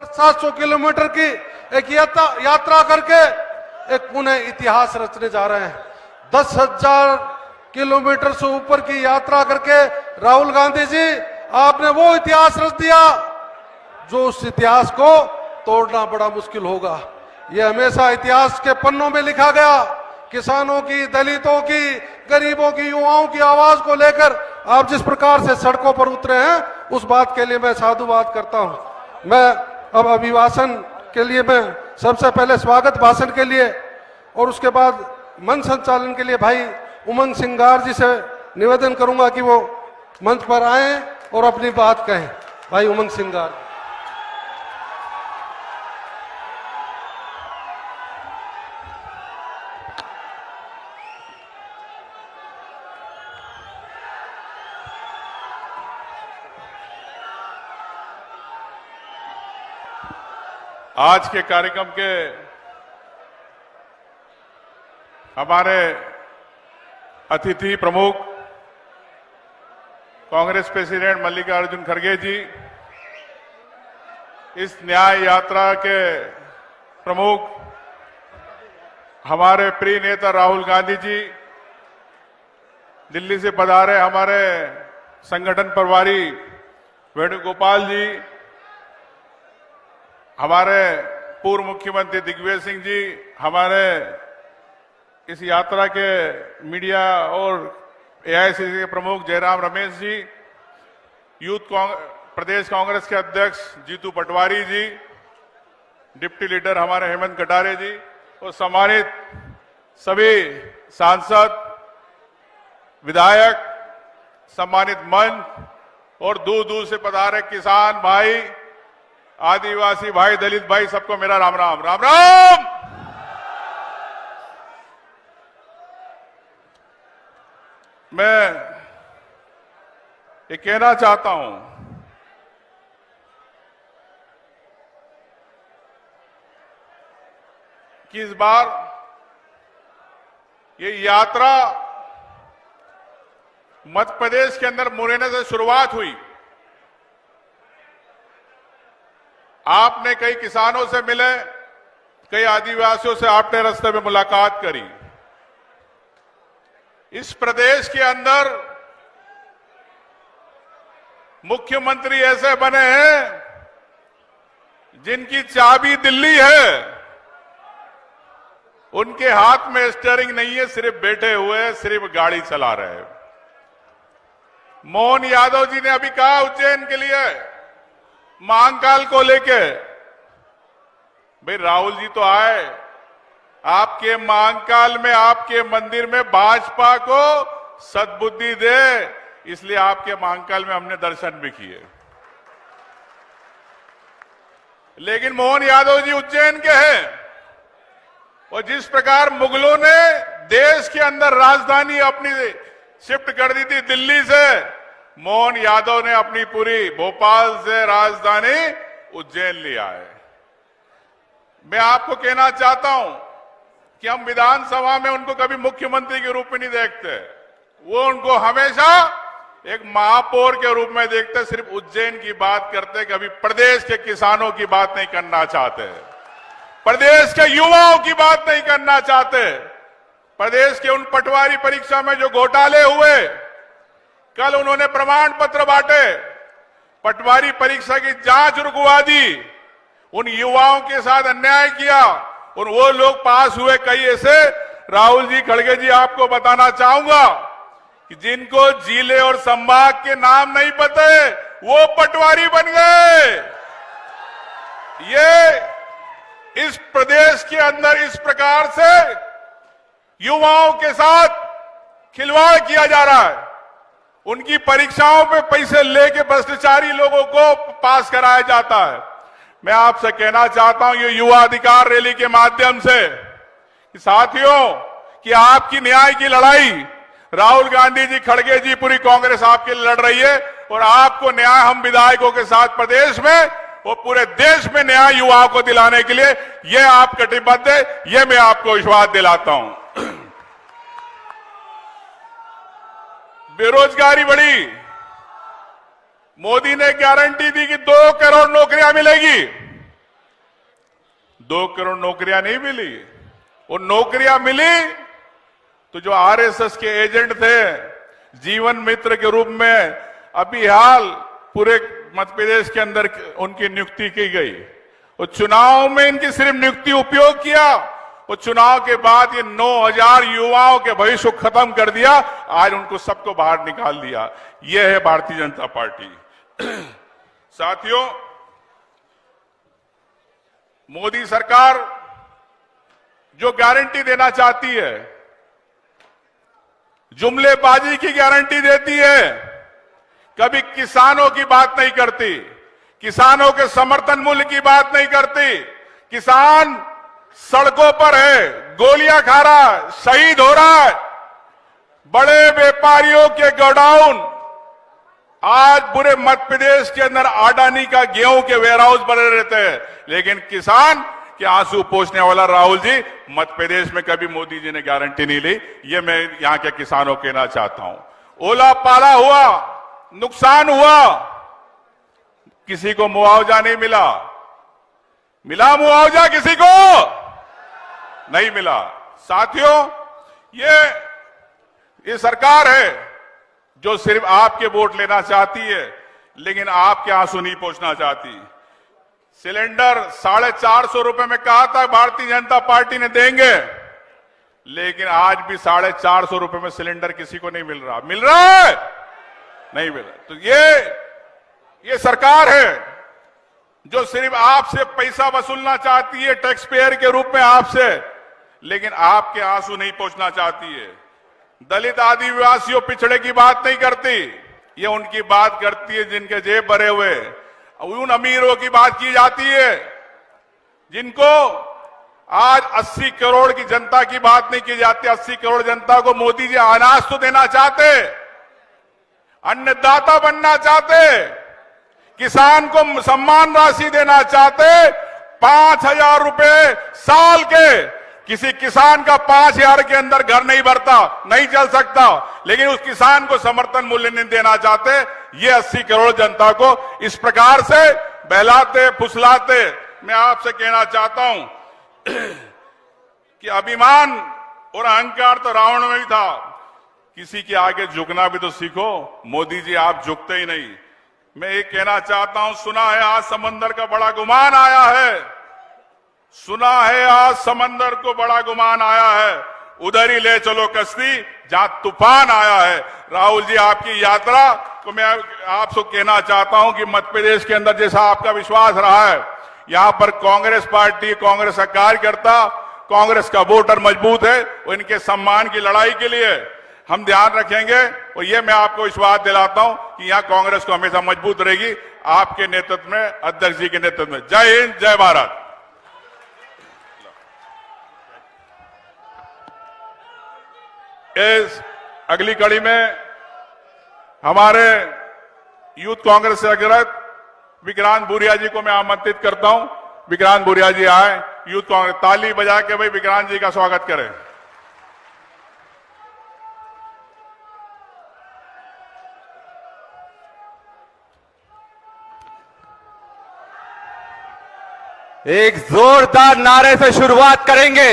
700 kilometre की एक यात्रा करके एक पुनः इतिहास रचने जा रहे हैं। 10,000 किलोमीटर से ऊपर की यात्रा करके राहुल गांधी जी आपने वो इतिहास रच दिया जो उस इतिहास को तोड़ना बड़ा मुश्किल होगा। ये हमेशा इतिहास के पन्नों में लिखा गया। किसानों की, दलितों की, गरीबों की, युवाओं की आवाज को लेकर आप जिस प्रकार से सड़कों पर उतरे हैं, उस बात के लिए मैं साधुवाद करता हूं। मैं अब अभिभाषण के लिए मैं सबसे पहले स्वागत भाषण के लिए और उसके बाद मंच संचालन के लिए भाई उमंग सिंगार जी से निवेदन करूंगा कि वो मंच पर आए और अपनी बात कहें। भाई उमंग सिंगार। आज के कार्यक्रम के हमारे अतिथि प्रमुख कांग्रेस प्रेसिडेंट मल्लिकार्जुन खड़गे जी, इस न्याय यात्रा के प्रमुख हमारे प्रिय नेता राहुल गांधी जी, दिल्ली से पधारे हमारे संगठन प्रभारी वेणुगोपाल जी, हमारे पूर्व मुख्यमंत्री दिग्विजय सिंह जी, हमारे इस यात्रा के मीडिया और एआईसीसी के प्रमुख जयराम रमेश जी, प्रदेश कांग्रेस के अध्यक्ष जीतू पटवारी जी, डिप्टी लीडर हमारे हेमंत कटारे जी और सम्मानित सभी सांसद, विधायक, सम्मानित मंच और दूर दूर से पधारे किसान भाई, आदिवासी भाई, दलित भाई, सबको मेरा राम राम। राम राम। मैं ये कहना चाहता हूं कि इस बार ये यात्रा मध्य प्रदेश के अंदर मुरैना से शुरुआत हुई। आपने कई किसानों से मिले, कई आदिवासियों से आपने रास्ते में मुलाकात करी। इस प्रदेश के अंदर मुख्यमंत्री ऐसे बने हैं जिनकी चाबी दिल्ली है, उनके हाथ में स्टीयरिंग नहीं है, सिर्फ बैठे हुए, सिर्फ गाड़ी चला रहे हैं। मोहन यादव जी ने अभी कहा उज्जैन के लिए महाकाल को लेके, भाई राहुल जी तो आए आपके महाकाल में, आपके मंदिर में भाजपा को सद्बुद्धि दे, इसलिए आपके महाकाल में हमने दर्शन भी किए। लेकिन मोहन यादव जी उज्जैन के हैं और जिस प्रकार मुगलों ने देश के अंदर राजधानी अपनी शिफ्ट कर दी थी दिल्ली से, मोहन यादव ने अपनी पूरी भोपाल से राजधानी उज्जैन लिया है। मैं आपको कहना चाहता हूं कि हम विधानसभा में उनको कभी मुख्यमंत्री के रूप में नहीं देखते, वो उनको हमेशा एक महापौर के रूप में देखते, सिर्फ उज्जैन की बात करते, कभी प्रदेश के किसानों की बात नहीं करना चाहते, प्रदेश के युवाओं की बात नहीं करना चाहते, प्रदेश के उन पटवारी परीक्षा में जो घोटाले हुए, कल उन्होंने प्रमाण पत्र बांटे, पटवारी परीक्षा की जांच रुकवा दी, उन युवाओं के साथ अन्याय किया और वो लोग पास हुए कई ऐसे। राहुल जी, खड़गे जी, आपको बताना चाहूंगा कि जिनको जिले और संभाग के नाम नहीं पता है, वो पटवारी बन गए। ये इस प्रदेश के अंदर इस प्रकार से युवाओं के साथ खिलवाड़ किया जा रहा है। उनकी परीक्षाओं पे पैसे लेके भ्रष्टाचारी लोगों को पास कराया जाता है। मैं आपसे कहना चाहता हूं ये युवा अधिकार रैली के माध्यम से कि साथियों, कि आपकी न्याय की लड़ाई राहुल गांधी जी, खड़गे जी, पूरी कांग्रेस आपके लिए लड़ रही है और आपको न्याय हम विधायकों के साथ प्रदेश में और पूरे देश में न्याय युवाओं को दिलाने के लिए ये आप कटिबद्ध है, ये मैं आपको विश्वास दिलाता हूं। बेरोजगारी बढ़ी, मोदी ने गारंटी दी कि 2 करोड़ नौकरियां मिलेगी। 2 करोड़ नौकरियां नहीं मिली। वो नौकरियां मिली तो जो आरएसएस के एजेंट थे जीवन मित्र के रूप में अभी हाल पूरे मध्य प्रदेश के अंदर उनकी नियुक्ति की गई। वो चुनाव में इनकी सिर्फ नियुक्ति उपयोग किया। वो चुनाव के बाद ये 9,000 युवाओं के भविष्य को खत्म कर दिया। आज उनको सबको बाहर निकाल दिया। ये है भारतीय जनता पार्टी। साथियों, मोदी सरकार जो गारंटी देना चाहती है, जुमलेबाजी की गारंटी देती है, कभी किसानों की बात नहीं करती, किसानों के समर्थन मूल्य की बात नहीं करती। किसान सड़कों पर है, गोलियां खा रहा है, शहीद हो रहा है। बड़े व्यापारियों के गोडाउन आज पूरे मध्य प्रदेश के अंदर अडानी का गेहूं के वेयरहाउस बने रहते हैं, लेकिन किसान के आंसू पोंछने वाला राहुल जी मध्य प्रदेश में कभी मोदी जी ने गारंटी नहीं ली। ये मैं यहां के किसानों को कहना चाहता हूं। ओला पाला हुआ, नुकसान हुआ, किसी को मुआवजा नहीं मिला। मिला मुआवजा किसी को? नहीं मिला। साथियों, ये सरकार है जो सिर्फ आपके वोट लेना चाहती है, लेकिन आपके आंसू नहीं पोंछना चाहती। सिलेंडर 450 रुपए में कहा था भारतीय जनता पार्टी ने देंगे, लेकिन आज भी 450 रुपए में सिलेंडर किसी को नहीं मिल रहा। मिल रहा है? नहीं मिल रहा। तो ये सरकार है जो सिर्फ आपसे पैसा वसूलना चाहती है, टैक्स पेयर के रूप में आपसे, लेकिन आपके आंसू नहीं पोंछना चाहती है। दलित आदिवासियों पिछड़े की बात नहीं करती, ये उनकी बात करती है जिनके जेब भरे हुए। उन अमीरों की बात की जाती है जिनको आज 80 करोड़ की जनता की बात नहीं की जाती। 80 करोड़ जनता को मोदी जी अनाज तो देना चाहते, अन्नदाता बनना चाहते, किसान को सम्मान राशि देना चाहते। 5,000 रुपए साल के किसी किसान का 5,000 के अंदर घर नहीं भरता, नहीं चल सकता, लेकिन उस किसान को समर्थन मूल्य नहीं देना चाहते। ये 80 करोड़ जनता को इस प्रकार से बहलाते फुसलाते। मैं आपसे कहना चाहता हूं कि अभिमान और अहंकार तो रावण में भी था, किसी के आगे झुकना भी तो सीखो। मोदी जी आप झुकते ही नहीं। मैं ये कहना चाहता हूं, सुना है आज समंदर का बड़ा गुमान आया है, सुना है आज समंदर को बड़ा गुमान आया है, उधर ही ले चलो कश्ती जहां तूफान आया है। राहुल जी, आपकी यात्रा को मैं आपसे कहना चाहता हूं कि मध्य प्रदेश के अंदर जैसा आपका विश्वास रहा है, यहां पर कांग्रेस पार्टी, कांग्रेस का कार्यकर्ता, कांग्रेस का वोटर मजबूत है। वो इनके सम्मान की लड़ाई के लिए हम ध्यान रखेंगे और ये मैं आपको विश्वास दिलाता हूं कि यहां कांग्रेस को हमेशा मजबूत रहेगी आपके नेतृत्व में, अध्यक्ष जी के नेतृत्व में। जय हिंद, जय भारत। इस अगली कड़ी में हमारे यूथ कांग्रेस से अग्रत विक्रांत भूरिया जी को मैं आमंत्रित करता हूं। विक्रांत भूरिया जी आए, यूथ कांग्रेस। ताली बजा के भाई विक्रांत जी का स्वागत करें। एक जोरदार नारे से शुरुआत करेंगे।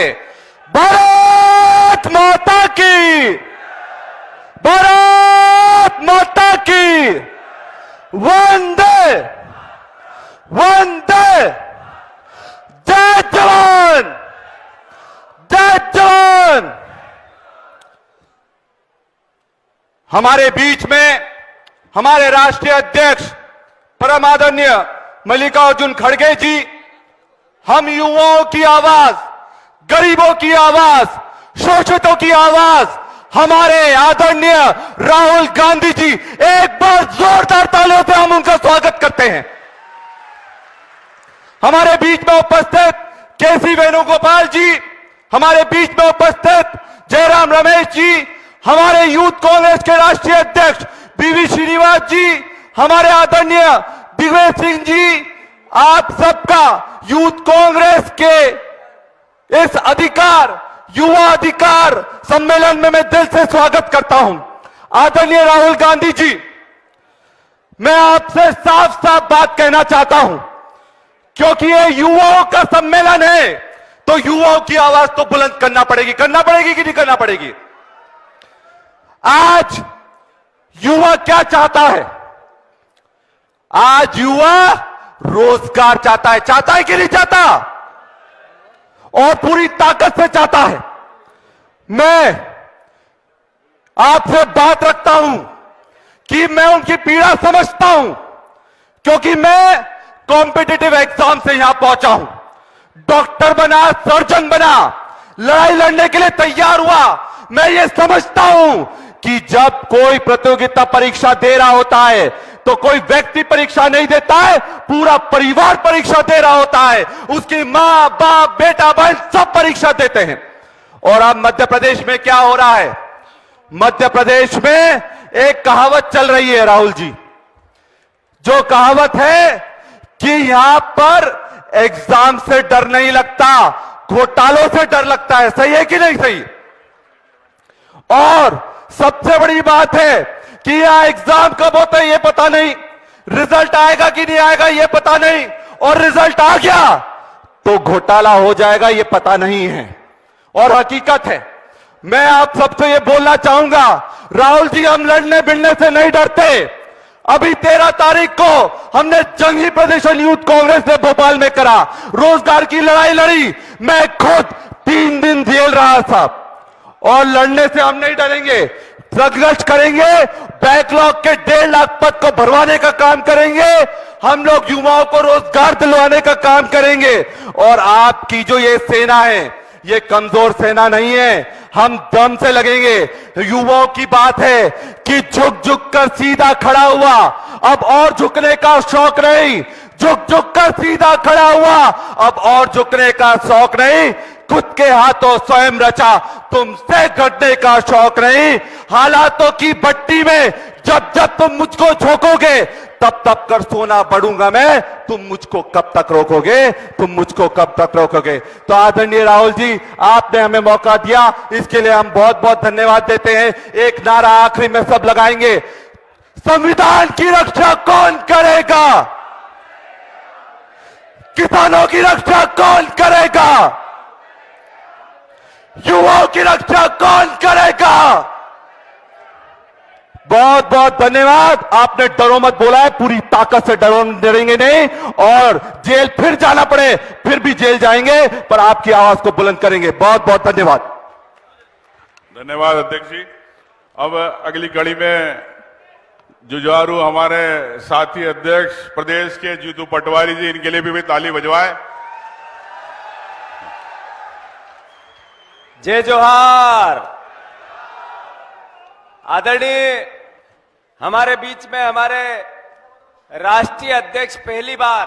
भारत माता की, भारत माता की, वंदे वंदे, जय जवान, जय जवान। हमारे बीच में हमारे राष्ट्रीय अध्यक्ष परम आदरणीय मल्लिकार्जुन खड़गे जी, हम युवाओं की आवाज, गरीबों की आवाज, शोषितों की आवाज, हमारे आदरणीय राहुल गांधी जी, एक बार जोरदार तालियों से हम उनका स्वागत करते हैं। हमारे बीच में उपस्थित केसी वेणुगोपाल जी, हमारे बीच में उपस्थित जयराम रमेश जी, हमारे यूथ कांग्रेस के राष्ट्रीय अध्यक्ष बीवी श्रीनिवास जी, हमारे आदरणीय दिग्विजय सिंह जी, आप सबका यूथ कांग्रेस के इस अधिकार, युवा अधिकार सम्मेलन में मैं दिल से स्वागत करता हूं। आदरणीय राहुल गांधी जी, मैं आपसे साफ साफ बात कहना चाहता हूं क्योंकि ये युवाओं का सम्मेलन है, तो युवाओं की आवाज तो बुलंद करना पड़ेगी कि नहीं करना पड़ेगी। आज युवा क्या चाहता है? आज युवा रोजगार चाहता है कि नहीं चाहता? और पूरी ताकत से चाहता है। मैं आपसे बात रखता हूं कि मैं उनकी पीड़ा समझता हूं, क्योंकि मैं कॉम्पिटिटिव एग्जाम से यहां पहुंचा हूं, डॉक्टर बना, सर्जन बना, लड़ाई लड़ने के लिए तैयार हुआ। मैं ये समझता हूं कि जब कोई प्रतियोगिता परीक्षा दे रहा होता है तो कोई व्यक्ति परीक्षा नहीं देता है, पूरा परिवार परीक्षा दे रहा होता है। उसकी मां, बाप, बेटा, बहन सब परीक्षा देते हैं। और अब मध्य प्रदेश में क्या हो रहा है? मध्य प्रदेश में एक कहावत चल रही है राहुल जी, जो कहावत है कि यहां पर एग्जाम से डर नहीं लगता, घोटालों से डर लगता है। सही है कि नहीं सही? और सबसे बड़ी बात है कि यहां एग्जाम कब होता है ये पता नहीं, रिजल्ट आएगा कि नहीं आएगा ये पता नहीं, और रिजल्ट आ गया तो घोटाला हो जाएगा ये पता नहीं है। और हकीकत है, मैं आप सबसे ये बोलना चाहूंगा, राहुल जी हम लड़ने भिड़ने से नहीं डरते। अभी 13 तारीख को हमने जंगी प्रदर्शन यूथ कांग्रेस ने भोपाल में करा, रोजगार की लड़ाई लड़ी। मैं खुद 3 दिन जेल रहा था। और लड़ने से हम नहीं डरेंगे, संघर्ष करेंगे, बैकलॉग के 1.5 लाख पद को भरवाने का काम करेंगे। हम लोग युवाओं को रोजगार दिलवाने का काम करेंगे। और आपकी जो ये सेना है, ये कमजोर सेना नहीं है, हम दम से लगेंगे। युवाओं की बात है कि झुक झुक कर सीधा खड़ा हुआ, अब और झुकने का शौक नहीं। झुक झुक कर सीधा खड़ा हुआ, अब और झुकने का शौक नहीं। खुद के हाथों स्वयं रचा, तुमसे घटने का शौक नहीं। हालातों की भट्टी में जब जब तुम मुझको झोंकोगे, तब तब कर सोना बढ़ूंगा मैं। तुम मुझको कब तक रोकोगे? तुम मुझको कब तक रोकोगे? तो आदरणीय राहुल जी, आपने हमें मौका दिया, इसके लिए हम बहुत बहुत धन्यवाद देते हैं। एक नारा आखिरी में सब लगाएंगे, संविधान की रक्षा कौन करेगा? किसानों की रक्षा कौन करेगा? युवाओं की रक्षा कौन करेगा? बहुत बहुत धन्यवाद। आपने डरो मत बोला है, पूरी ताकत से डरेंगे नहीं, और जेल फिर जाना पड़े फिर भी जेल जाएंगे, पर आपकी आवाज को बुलंद करेंगे। बहुत बहुत धन्यवाद। धन्यवाद अध्यक्ष जी। अब अगली कड़ी में जुझारू हमारे साथी अध्यक्ष प्रदेश के जीतू पटवारी जी, इनके लिए भी ताली बजवाए। जय जोहार। आदरणीय हमारे बीच में हमारे राष्ट्रीय अध्यक्ष पहली बार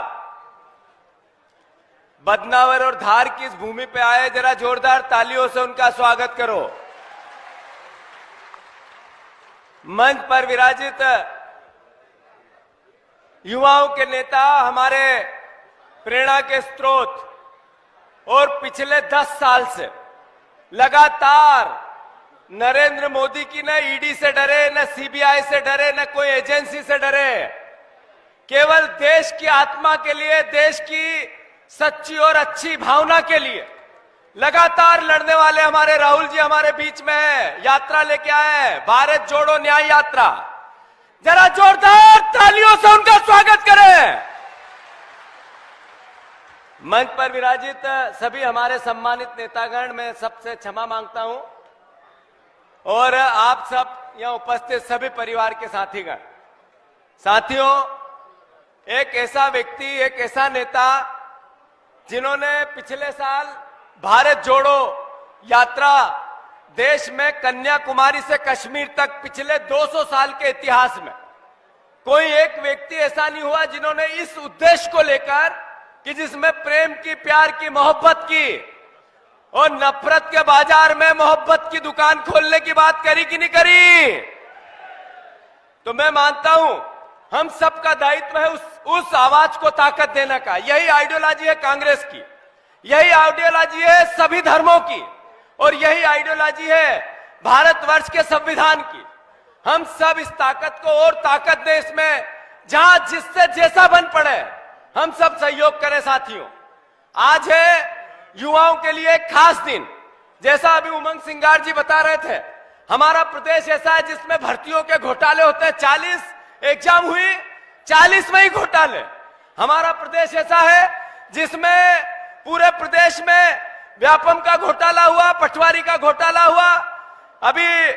बदनावर और धार की इस भूमि पे आए, जरा जोरदार तालियों से उनका स्वागत करो। मंच पर विराजित युवाओं के नेता, हमारे प्रेरणा के स्रोत, और पिछले 10 साल से लगातार नरेंद्र मोदी की न ईडी से डरे, न सीबीआई से डरे, न कोई एजेंसी से डरे, केवल देश की आत्मा के लिए, देश की सच्ची और अच्छी भावना के लिए लगातार लड़ने वाले हमारे राहुल जी हमारे बीच में है। यात्रा लेके आए हैं, भारत जोड़ो न्याय यात्रा। जरा जोरदार तालियों से उनका स्वागत करें। मंच पर विराजित सभी हमारे सम्मानित नेतागण, मैं सबसे क्षमा मांगता हूं, और आप सब यहां उपस्थित सभी परिवार के साथीगण। साथियों, एक ऐसा व्यक्ति, एक ऐसा नेता जिन्होंने पिछले साल भारत जोड़ो यात्रा देश में कन्याकुमारी से कश्मीर तक पिछले 200 साल के इतिहास में कोई एक व्यक्ति ऐसा नहीं हुआ जिन्होंने इस उद्देश्य को लेकर कि जिसमें प्रेम की, प्यार की, मोहब्बत की और नफरत के बाजार में मोहब्बत की दुकान खोलने की बात करी कि नहीं करी। तो मैं मानता हूं हम सबका दायित्व है उस आवाज को ताकत देने का। यही आइडियोलॉजी है कांग्रेस की, यही आइडियोलॉजी है सभी धर्मों की, और यही आइडियोलॉजी है भारतवर्ष के संविधान की। हम सब इस ताकत को और ताकत दें इसमें, जहां जिससे जैसा बन पड़े, हम सब सहयोग करें साथियों। आज है युवाओं के लिए एक खास दिन। जैसा अभी उमंग सिंगार जी बता रहे थे, हमारा प्रदेश ऐसा है जिसमें भर्तियों के घोटाले होते हैं। 40 एग्जाम हुई, 40 में ही घोटाले। हमारा प्रदेश ऐसा है जिसमें पूरे प्रदेश में व्यापम का घोटाला हुआ, पटवारी का घोटाला हुआ, अभी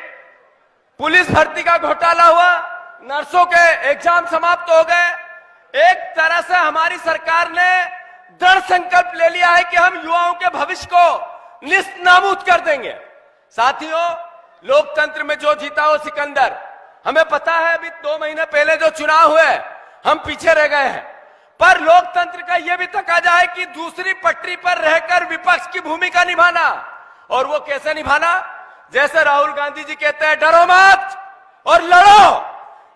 पुलिस भर्ती का घोटाला हुआ, नर्सों के एग्जाम समाप्त हो गए। एक तरह से हमारी सरकार ने दृढ़ संकल्प ले लिया है कि हम युवाओं के भविष्य को निस्नाबूद कर देंगे। साथियों, लोकतंत्र में जो जीता वो सिकंदर। हमें पता है अभी 2 महीने पहले जो चुनाव हुए हम पीछे रह गए हैं, पर लोकतंत्र का यह भी तकाजा है कि दूसरी पटरी पर रहकर विपक्ष की भूमिका निभाना। और वो कैसे निभाना? जैसे राहुल गांधी जी कहते हैं, डरो मत और लड़ो।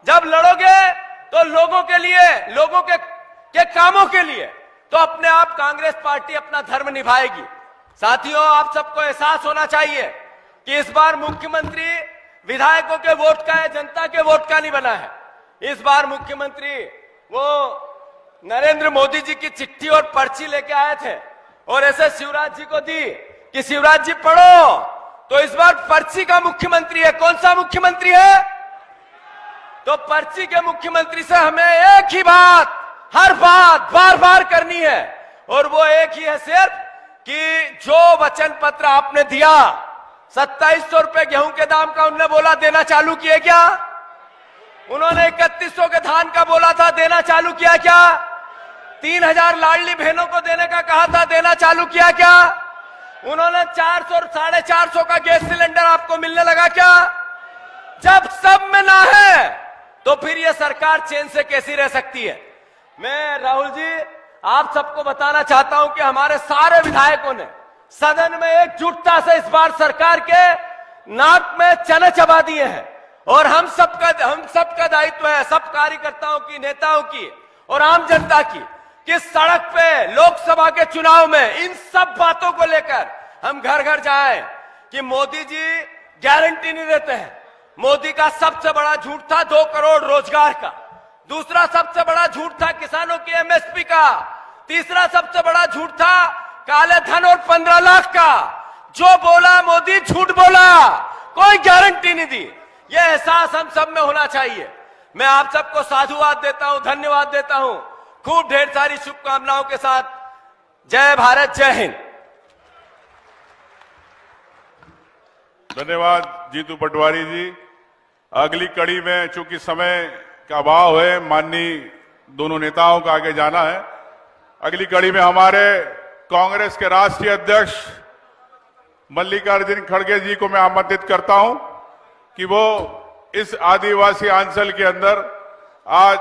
जब लड़ोगे तो लोगों के लिए, लोगों के कामों के लिए, तो अपने आप कांग्रेस पार्टी अपना धर्म निभाएगी। साथियों, आप सबको एहसास होना चाहिए कि इस बार मुख्यमंत्री विधायकों के वोट का है, जनता के वोट का नहीं बना है। इस बार मुख्यमंत्री वो नरेंद्र मोदी जी की चिट्ठी और पर्ची लेके आए थे और ऐसे शिवराज जी को दी कि शिवराज जी पढ़ो। तो इस बार पर्ची का मुख्यमंत्री है। कौन सा मुख्यमंत्री है? तो पर्ची के मुख्यमंत्री से हमें एक ही बात, हर बात बार बार करनी है, और वो एक ही है सिर्फ कि जो वचन पत्र आपने दिया, 2700 रुपए गेहूं के दाम का उन्होंने बोला, देना चालू किए क्या? उन्होंने 3100 के धान का बोला था, देना चालू किया क्या? 3000 लाडली बहनों को देने का कहा था, देना चालू किया क्या? उन्होंने 400 और 450 का गैस सिलेंडर आपको मिलने लगा क्या? जब सब में ना है तो फिर यह सरकार चैन से कैसी रह सकती है? मैं राहुल जी आप सबको बताना चाहता हूं कि हमारे सारे विधायकों ने सदन में एकजुटता से इस बार सरकार के नाक में चने चबा दिए हैं। और हम सबका दायित्व है, सब कार्यकर्ताओं की, नेताओं की और आम जनता की, कि सड़क पे लोकसभा के चुनाव में इन सब बातों को लेकर हम घर घर जाएं कि मोदी जी गारंटी नहीं देते हैं। मोदी का सबसे बड़ा झूठ था 2 करोड़ रोजगार का, दूसरा सबसे बड़ा झूठ था किसानों की एमएसपी का, तीसरा सबसे बड़ा झूठ था काले धन और 15 लाख का। जो बोला मोदी झूठ बोला, कोई गारंटी नहीं दी। यह एहसास हम सब में होना चाहिए। मैं आप सबको साधुवाद देता हूं, धन्यवाद देता हूं, खूब ढेर सारी शुभकामनाओं के साथ। जय भारत, जय हिंद। धन्यवाद जीतू पटवारी जी। अगली कड़ी में चूंकि समय का अभाव है, माननीय दोनों नेताओं का आगे जाना है। अगली कड़ी में हमारे कांग्रेस के राष्ट्रीय अध्यक्ष मल्लिकार्जुन खड़गे जी को मैं आमंत्रित करता हूं कि वो इस आदिवासी अंचल के अंदर आज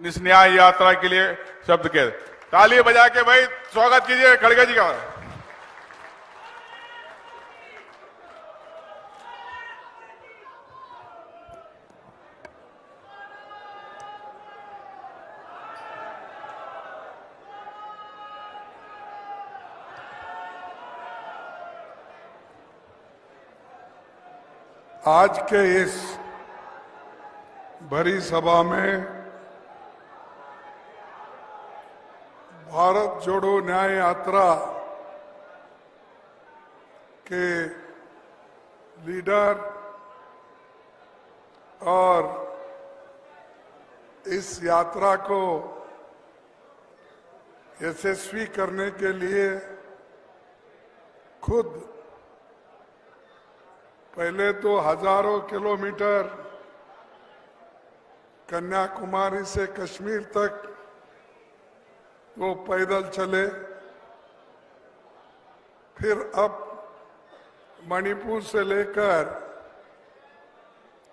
इस न्याय यात्रा के लिए शब्द कह, ताली बजा के भाई स्वागत कीजिए खड़गे जी का। आज के इस भरी सभा में भारत जोड़ो न्याय यात्रा के लीडर और इस यात्रा को यशस्वी करने के लिए खुद पहले तो हजारों किलोमीटर कन्याकुमारी से कश्मीर तक वो पैदल चले, फिर अब मणिपुर से लेकर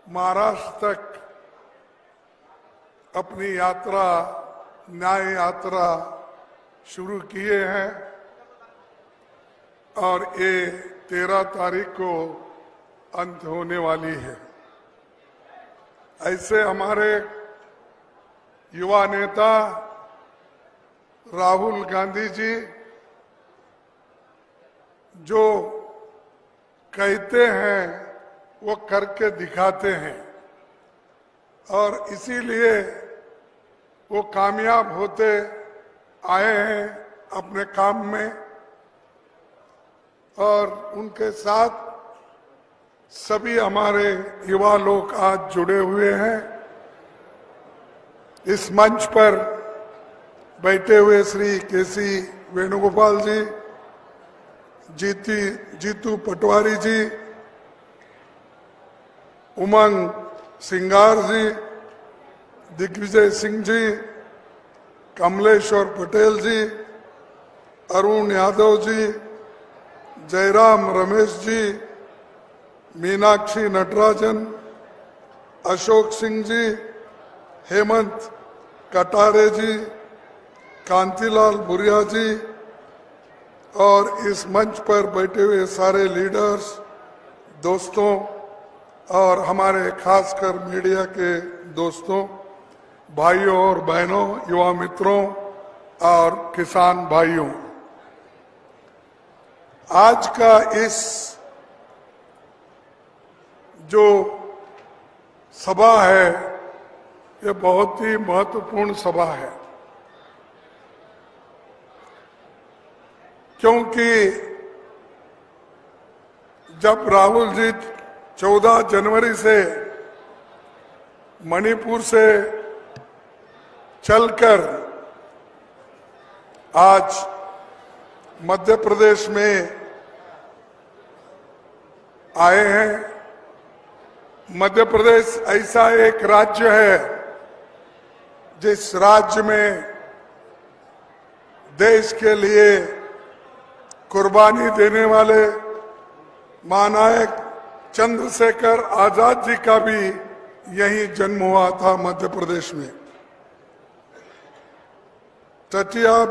महाराष्ट्र तक अपनी यात्रा, न्याय यात्रा शुरू किए हैं और ये 13 तारीख को अंत होने वाली है। ऐसे हमारे युवा नेता राहुल गांधी जी जो कहते हैं वो करके दिखाते हैं और इसीलिए वो कामयाब होते आए हैं अपने काम में, और उनके साथ सभी हमारे युवा लोग आज जुड़े हुए हैं। इस मंच पर बैठे हुए श्री केसी वेणुगोपाल जी, जीतू पटवारी जी, उमंग सिंगार जी, दिग्विजय सिंह जी, कमलेश्वर पटेल जी, अरुण यादव जी, जयराम रमेश जी, मीनाक्षी नटराजन, अशोक सिंह जी, हेमंत कटारे जी, कांतिलाल भुरिया जी, और इस मंच पर बैठे हुए सारे लीडर्स, दोस्तों और हमारे खासकर मीडिया के दोस्तों, भाइयों और बहनों, युवा मित्रों और किसान भाइयों, आज का इस जो सभा है ये बहुत ही महत्वपूर्ण सभा है, क्योंकि जब राहुल जी 14 जनवरी से मणिपुर से चलकर आज मध्य प्रदेश में आए हैं। मध्य प्रदेश ऐसा एक राज्य है जिस राज्य में देश के लिए कुर्बानी देने वाले महानायक चंद्रशेखर आजाद जी का भी यही जन्म हुआ था मध्य प्रदेश में। तटिया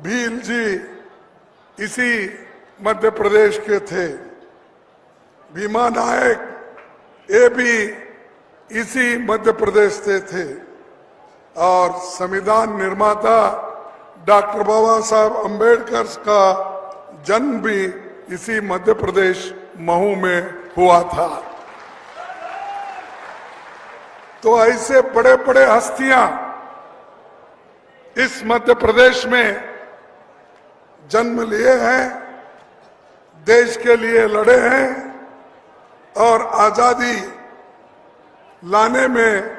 भील जी इसी मध्य प्रदेश के थे, भीमा नायक ये भी इसी मध्य प्रदेश से थे, और संविधान निर्माता डॉक्टर बाबा साहब अम्बेडकर का जन्म भी इसी मध्य प्रदेश महू में हुआ था। तो ऐसे बड़े बड़े हस्तियां इस मध्य प्रदेश में जन्म लिए हैं, देश के लिए लड़े हैं और आजादी लाने में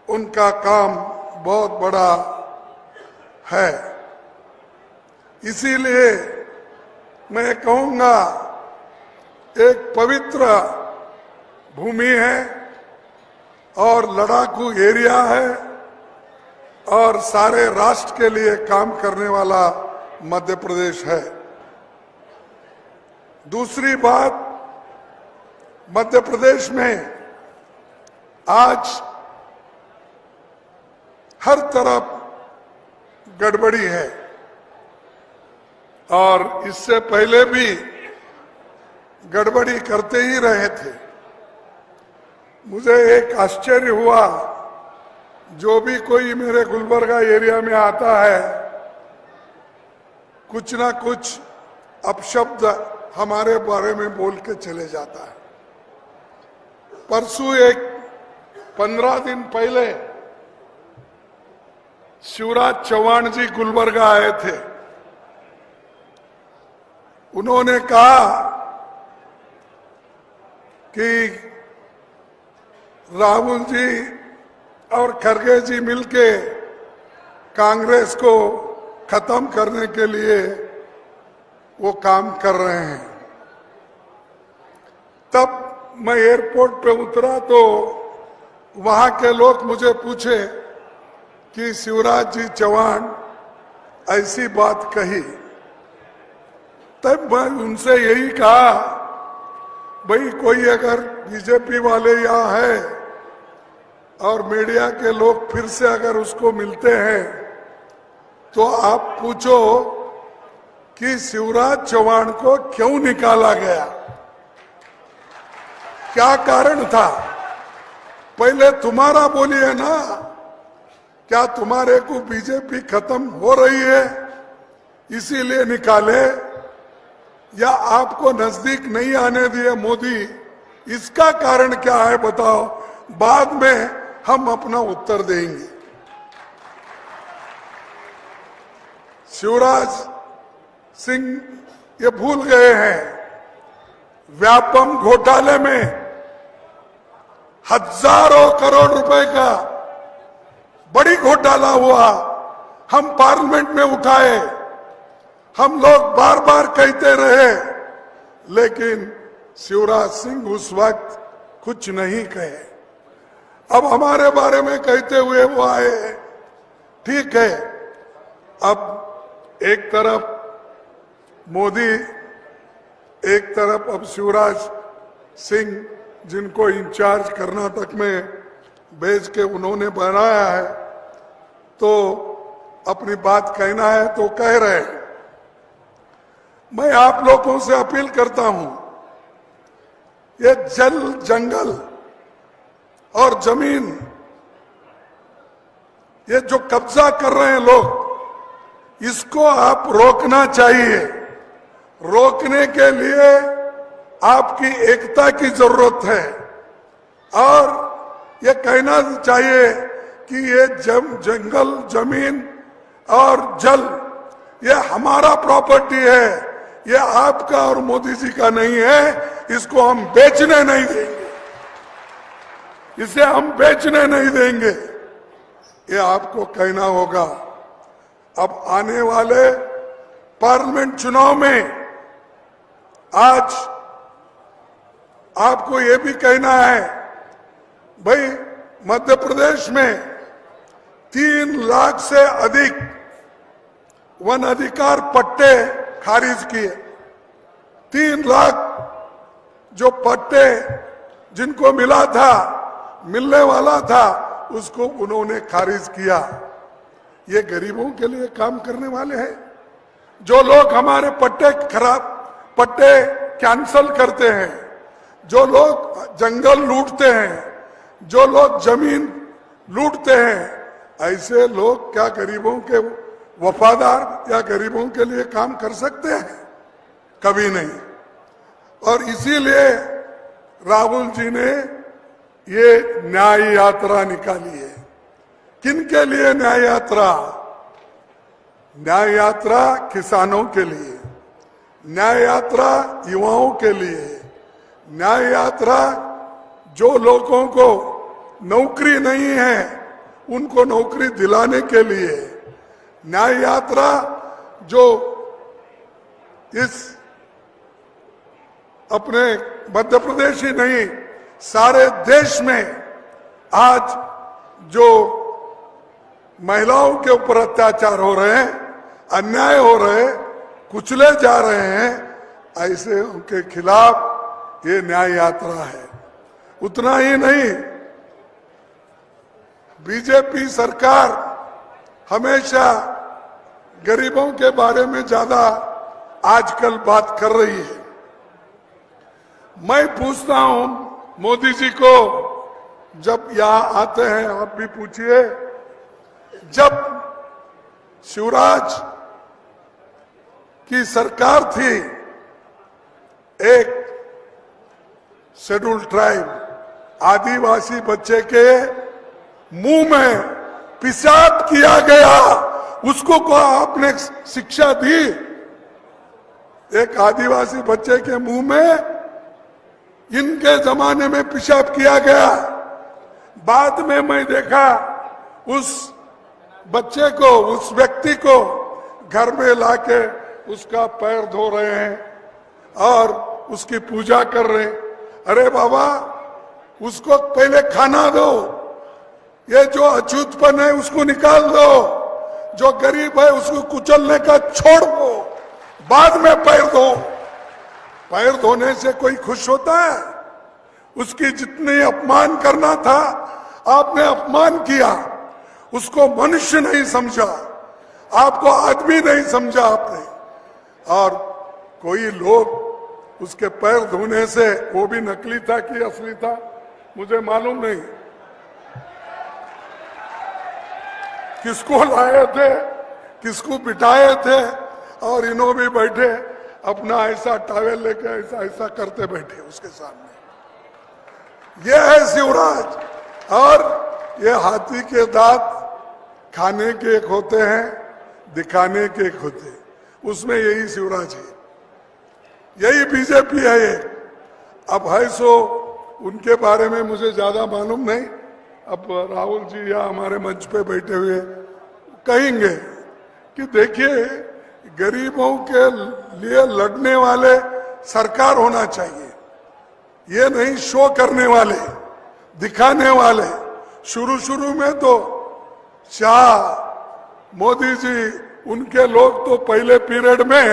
उनका काम बहुत बड़ा है। इसीलिए मैं कहूंगा एक पवित्र भूमि है और लड़ाकू एरिया है और सारे राष्ट्र के लिए काम करने वाला मध्य प्रदेश है। दूसरी बात, मध्य प्रदेश में आज हर तरफ गड़बड़ी है और इससे पहले भी गड़बड़ी करते ही रहे थे। मुझे एक आश्चर्य हुआ, जो भी कोई मेरे गुलबर्गा एरिया में आता है कुछ ना कुछ अपशब्द हमारे बारे में बोल के चले जाता है। परसों 15 दिन पहले शिवराज चौहान जी गुलबर्गा आए थे। उन्होंने कहा कि राहुल जी और खड़गे जी मिलके कांग्रेस को खत्म करने के लिए वो काम कर रहे हैं। तब मैं एयरपोर्ट पे उतरा तो वहां के लोग मुझे पूछे कि शिवराज जी चौहान ऐसी बात कही। तब मैं उनसे यही कहा, भाई कोई अगर बीजेपी वाले यहाँ है और मीडिया के लोग फिर से अगर उसको मिलते हैं तो आप पूछो कि शिवराज चौहान को क्यों निकाला गया, क्या कारण था। पहले तुम्हारा बोलिए ना, क्या तुम्हारे को बीजेपी खत्म हो रही है इसीलिए निकाले, या आपको नजदीक नहीं आने दिए मोदी, इसका कारण क्या है बताओ। बाद में हम अपना उत्तर देंगे। शिवराज सिंह ये भूल गए हैं, व्यापम घोटाले में हजारों करोड़ रुपए का बड़ी घोटाला हुआ, हम पार्लियामेंट में उठाए, हम लोग बार बार कहते रहे, लेकिन शिवराज सिंह उस वक्त कुछ नहीं कहे। अब हमारे बारे में कहते हुए वो आए, ठीक है। अब एक तरफ मोदी, एक तरफ अब शिवराज सिंह, जिनको इंचार्ज कर्नाटक में भेज के उन्होंने बनाया है, तो अपनी बात कहना है तो कह रहे हैं। मैं आप लोगों से अपील करता हूं, ये जल, जंगल और जमीन, ये जो कब्जा कर रहे हैं लोग, इसको आप रोकना चाहिए। रोकने के लिए आपकी एकता की जरूरत है और ये कहना चाहिए कि ये जंगल, जमीन और जल ये हमारा प्रॉपर्टी है, ये आपका और मोदी जी का नहीं है, इसको हम बेचने नहीं देंगे, इसे हम बेचने नहीं देंगे, ये आपको कहना होगा। अब आने वाले पार्लियामेंट चुनाव में आज आपको ये भी कहना है, भाई मध्य प्रदेश में 3 लाख से अधिक वन अधिकार पट्टे खारिज किए। 3 लाख जो पट्टे जिनको मिला था, मिलने वाला था, उसको उन्होंने खारिज किया। ये गरीबों के लिए काम करने वाले हैं। जो लोग हमारे पट्टे कैंसल करते हैं, जो लोग जंगल लूटते हैं, जो लोग जमीन लूटते हैं, ऐसे लोग क्या गरीबों के वफादार या गरीबों के लिए काम कर सकते हैं? कभी नहीं। और इसीलिए राहुल जी ने ये न्याय यात्रा निकाली है। किनके लिए न्याय यात्रा? न्याय यात्रा किसानों के लिए, न्याय यात्रा युवाओं के लिए, न्याय यात्रा जो लोगों को नौकरी नहीं है उनको नौकरी दिलाने के लिए, न्याय यात्रा जो इस अपने मध्य प्रदेश ही नहीं सारे देश में आज जो महिलाओं के ऊपर अत्याचार हो रहे हैं, अन्याय हो रहे हैं, कुचले जा रहे हैं, ऐसे उनके खिलाफ ये न्याय यात्रा है। उतना ही नहीं, बीजेपी सरकार हमेशा गरीबों के बारे में ज्यादा आजकल बात कर रही है। मैं पूछता हूं मोदी जी को, जब यहां आते हैं, आप भी पूछिए, जब शिवराज की सरकार थी, एक शेड्यूल ट्राइब आदिवासी बच्चे के मुंह में पेशाब किया गया, उसको को आपने शिक्षा दी? एक आदिवासी बच्चे के मुंह में इनके जमाने में पेशाब किया गया। बाद में मैं देखा उस बच्चे को, उस व्यक्ति को घर में लाके उसका पैर धो रहे हैं और उसकी पूजा कर रहे हैं। अरे बाबा, उसको पहले खाना दो, ये जो अछूतपन है उसको निकाल दो, जो गरीब है उसको कुचलने का छोड़ दो, बाद में पैर धो। पैर धोने से कोई खुश होता है? उसकी जितनी अपमान करना था आपने अपमान किया, उसको मनुष्य नहीं समझा, आपको आदमी नहीं समझा आपने। और कोई लोग उसके पैर धोने से, वो भी नकली था कि असली था मुझे मालूम नहीं, किसको लाए थे, किसको बिठाए थे, और इन्हों भी बैठे अपना ऐसा टावेल लेके ऐसा ऐसा करते बैठे उसके सामने। ये है शिवराज। और ये हाथी के दांत खाने के एक होते हैं, दिखाने के होते, उसमें यही शिवराज है, यही बीजेपी है ये। अब है सो उनके बारे में मुझे ज्यादा मालूम नहीं, अब राहुल जी या हमारे मंच पे बैठे हुए कहेंगे कि देखिए गरीबों के लिए लड़ने वाले सरकार होना चाहिए, ये नहीं शो करने वाले, दिखाने वाले। शुरू में तो शाह मोदी जी उनके लोग तो पहले पीरियड में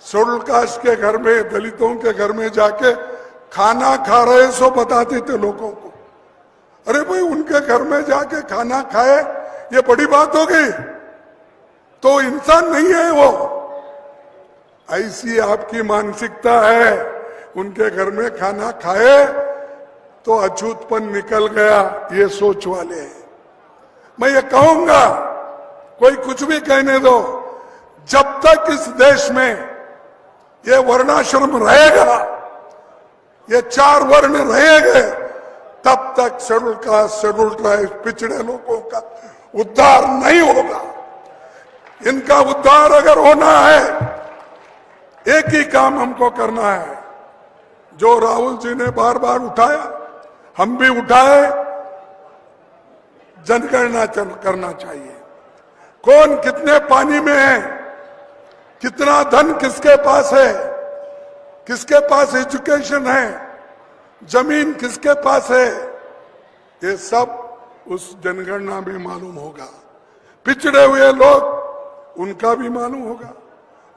शेड्यूल कास्ट के घर में, दलितों के घर में जाके खाना खा रहे सो बताते थे लोगों को। अरे भाई उनके घर में जाके खाना खाए ये बड़ी बात हो गई, तो इंसान नहीं है वो। ऐसी आपकी मानसिकता है, उनके घर में खाना खाए तो अछूतपन निकल गया, ये सोच वाले हैं। मैं ये कहूंगा, कोई कुछ भी कहने दो, जब तक इस देश में ये वर्णाश्रम रहेगा, ये 4 वर्ण रहेंगे, तब तक शेड्यूल कास्ट, शेड्यूल ट्राइब, पिछड़े लोगों का उद्धार नहीं होगा। इनका उद्धार अगर होना है, एक ही काम हमको करना है, जो राहुल जी ने बार बार उठाया, हम भी उठाए, जनगणना करना चाहिए। कौन कितने पानी में है, कितना धन किसके पास है, किसके पास एजुकेशन है, जमीन किसके पास है, ये सब उस जनगणना में मालूम होगा। पिछड़े हुए लोग, उनका भी मालूम होगा,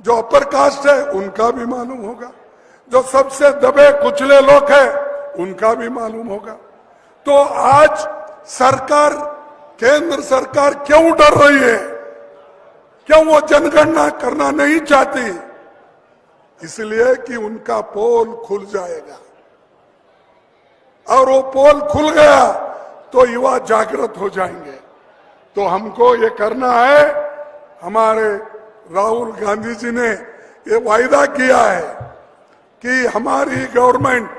जो अपर कास्ट है उनका भी मालूम होगा, जो सबसे दबे कुचले लोग हैं उनका भी मालूम होगा। तो आज सरकार, केंद्र सरकार क्यों डर रही है, क्यों वो जनगणना करना नहीं चाहती? इसलिए कि उनका पोल खुल जाएगा, और वो पोल खुल गया तो युवा जागृत हो जाएंगे। तो हमको ये करना है, हमारे राहुल गांधी जी ने ये वायदा किया है कि हमारी गवर्नमेंट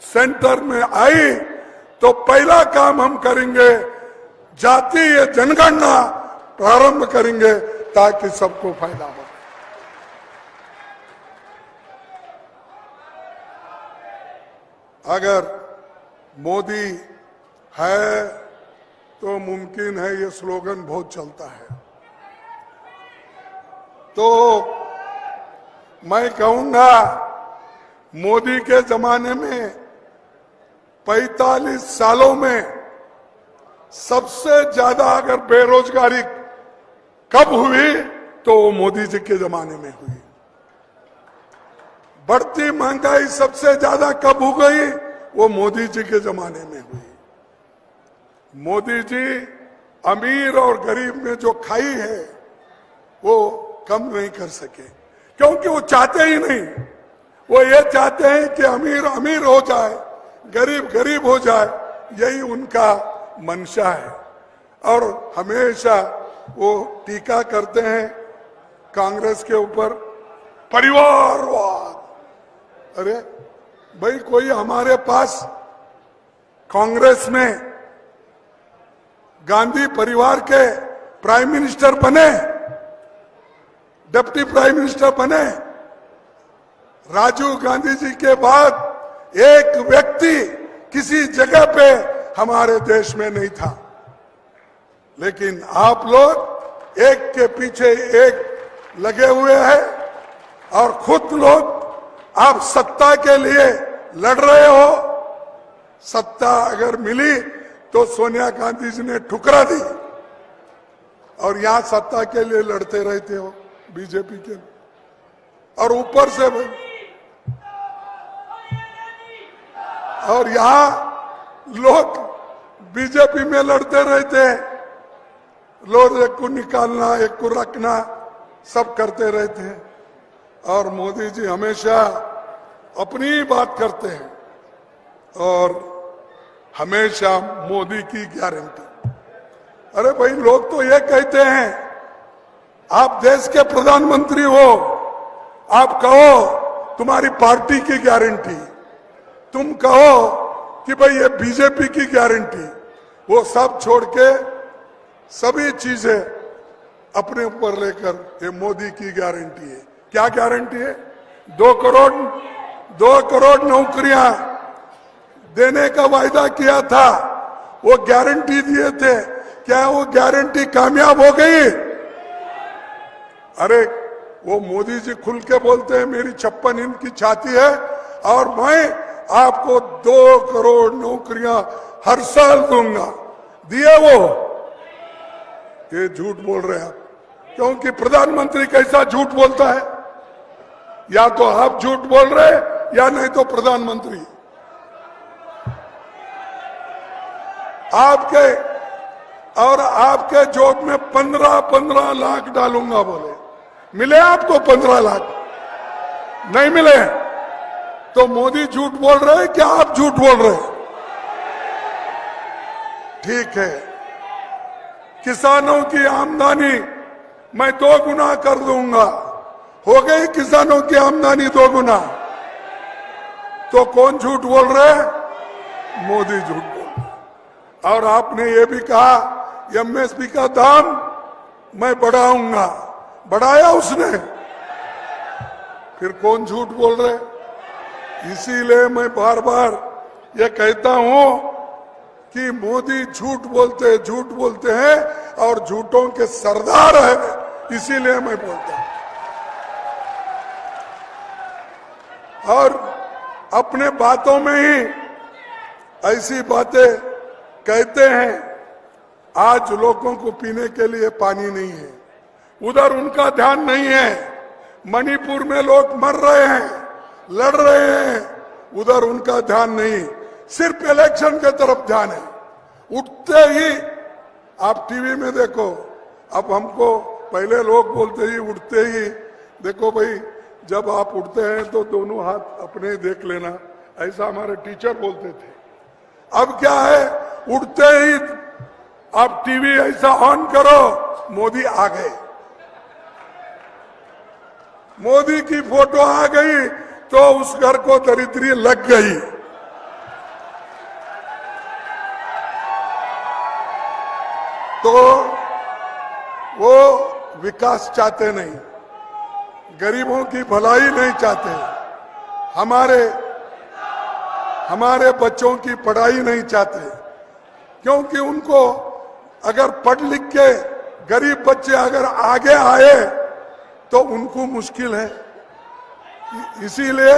सेंटर में आई तो पहला काम हम करेंगे, जातीय जनगणना प्रारंभ करेंगे ताकि सबको फायदा हो। अगर मोदी है तो मुमकिन है, ये स्लोगन बहुत चलता है। तो मैं कहूंगा, मोदी के जमाने में 45 सालों में सबसे ज्यादा अगर बेरोजगारी कब हुई तो वो मोदी जी के जमाने में हुई। बढ़ती महंगाई सबसे ज्यादा कब हो गई, वो मोदी जी के जमाने में हुई। मोदी जी अमीर और गरीब में जो खाई है वो कम नहीं कर सके, क्योंकि वो चाहते ही नहीं। वो ये चाहते हैं कि अमीर अमीर हो जाए, गरीब गरीब हो जाए, यही उनका मंशा है। और हमेशा वो टीका करते हैं कांग्रेस के ऊपर, परिवारवाद। अरे भाई, कोई हमारे पास कांग्रेस में गांधी परिवार के प्राइम मिनिस्टर बने, डिप्टी प्राइम मिनिस्टर बने। राजीव गांधी जी के बाद एक व्यक्ति किसी जगह पे हमारे देश में नहीं था, लेकिन आप लोग एक के पीछे एक लगे हुए हैं और खुद लोग आप सत्ता के लिए लड़ रहे हो। सत्ता अगर मिली तो सोनिया गांधी जी ने ठुकरा दी, और यहां सत्ता के लिए लड़ते रहते हो बीजेपी के, और ऊपर से और यहां लोग बीजेपी में लड़ते रहते हैं, लोग एक को निकालना, एक को रखना, सब करते रहते हैं। और मोदी जी हमेशा अपनी बात करते हैं और हमेशा मोदी की गारंटी। अरे भाई, लोग तो ये कहते हैं आप देश के प्रधानमंत्री हो, आप कहो तुम्हारी पार्टी की गारंटी, तुम कहो कि भाई ये बीजेपी की गारंटी। वो सब छोड़ के सभी चीजें अपने ऊपर लेकर ये मोदी की गारंटी है। क्या गारंटी है? 2 करोड़ नौकरियां देने का वायदा किया था, वो गारंटी दिए थे, क्या वो गारंटी कामयाब हो गई? अरे वो मोदी जी खुल के बोलते हैं मेरी 56 इंच की छाती है और मैं आपको 2 करोड़ नौकरियां हर साल दूंगा। दिए वो? ये झूठ बोल रहे हैं आप, क्योंकि प्रधानमंत्री कैसा झूठ बोलता है? या तो आप झूठ बोल रहे या नहीं तो प्रधानमंत्री। आपके जॉब में 15 लाख डालूंगा बोले, मिले आपको 15 लाख? नहीं मिले। तो मोदी झूठ बोल रहे हैं क्या आप झूठ बोल रहे हैं? ठीक है, किसानों की आमदनी मैं 2 गुना कर दूंगा। हो गई किसानों की आमदनी 2 गुना। तो कौन झूठ बोल रहे हैं? मोदी झूठ बोल रहे। और आपने ये भी कहा एमएसपी का दाम मैं बढ़ाऊंगा, बढ़ाया उसने। फिर कौन झूठ बोल रहे? इसीलिए मैं बार बार ये कहता हूं कि मोदी झूठ बोलते हैं और झूठों के सरदार है, इसीलिए मैं बोलता हूं। और अपने बातों में ही ऐसी बातें कहते हैं। आज लोगों को पीने के लिए पानी नहीं है, उधर उनका ध्यान नहीं है। मणिपुर में लोग मर रहे हैं, लड़ रहे हैं, उधर उनका ध्यान नहीं, सिर्फ इलेक्शन के तरफ ध्यान है। उठते ही आप टीवी में देखो, अब हमको पहले लोग बोलते ही उठते ही देखो भाई, जब आप उठते हैं तो दोनों हाथ अपने देख लेना, ऐसा हमारे टीचर बोलते थे। अब क्या है, उठते ही आप टीवी ऐसा ऑन करो, मोदी आ गए, मोदी की फोटो आ गई तो उस घर को दरिद्री लग गई। तो वो विकास चाहते नहीं, गरीबों की भलाई नहीं चाहते, हमारे बच्चों की पढ़ाई नहीं चाहते, क्योंकि उनको अगर पढ़ लिख के गरीब बच्चे अगर आगे आए तो उनको मुश्किल है। इसीलिए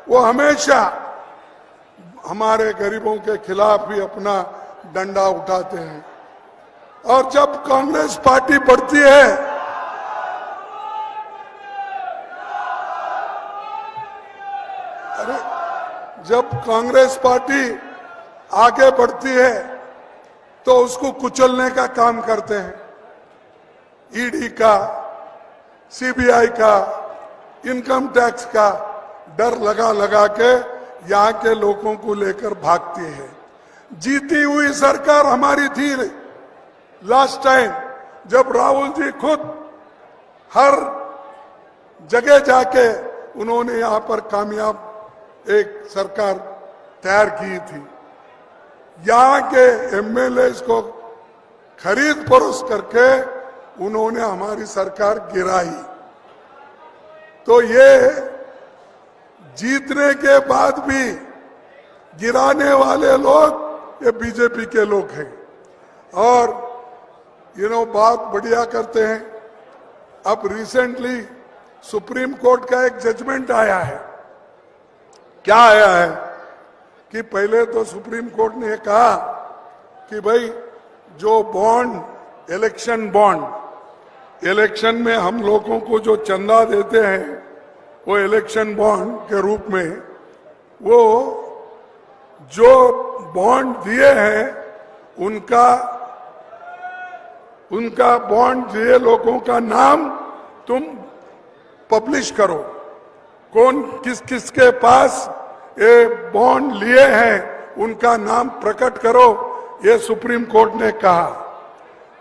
वो हमेशा हमारे गरीबों के खिलाफ भी अपना डंडा उठाते हैं। और जब कांग्रेस पार्टी बढ़ती है, जब कांग्रेस पार्टी आगे बढ़ती है तो उसको कुचलने का काम करते हैं। ईडी का, सीबीआई का, इनकम टैक्स का डर लगा के यहाँ के लोगों को लेकर भागती है। जीती हुई सरकार हमारी थी लास्ट टाइम, जब राहुल जी खुद हर जगह जाके उन्होंने यहाँ पर कामयाब एक सरकार तैयार की थी। यहाँ के एमएलए को खरीद फरोख्त करके उन्होंने हमारी सरकार गिराई। तो ये जीतने के बाद भी गिराने वाले लोग ये बीजेपी के लोग हैं। और बात बढ़िया करते हैं। अब रिसेंटली सुप्रीम कोर्ट का एक जजमेंट आया है। क्या आया है कि पहले तो सुप्रीम कोर्ट ने कहा कि भाई जो बॉन्ड, इलेक्शन बॉन्ड, इलेक्शन में हम लोगों को जो चंदा देते हैं वो इलेक्शन बॉन्ड के रूप में, वो जो बॉन्ड दिए हैं उनका बॉन्ड दिए लोगों का नाम तुम पब्लिश करो, कौन किस किस के पास ये बॉन्ड लिए हैं उनका नाम प्रकट करो, ये सुप्रीम कोर्ट ने कहा।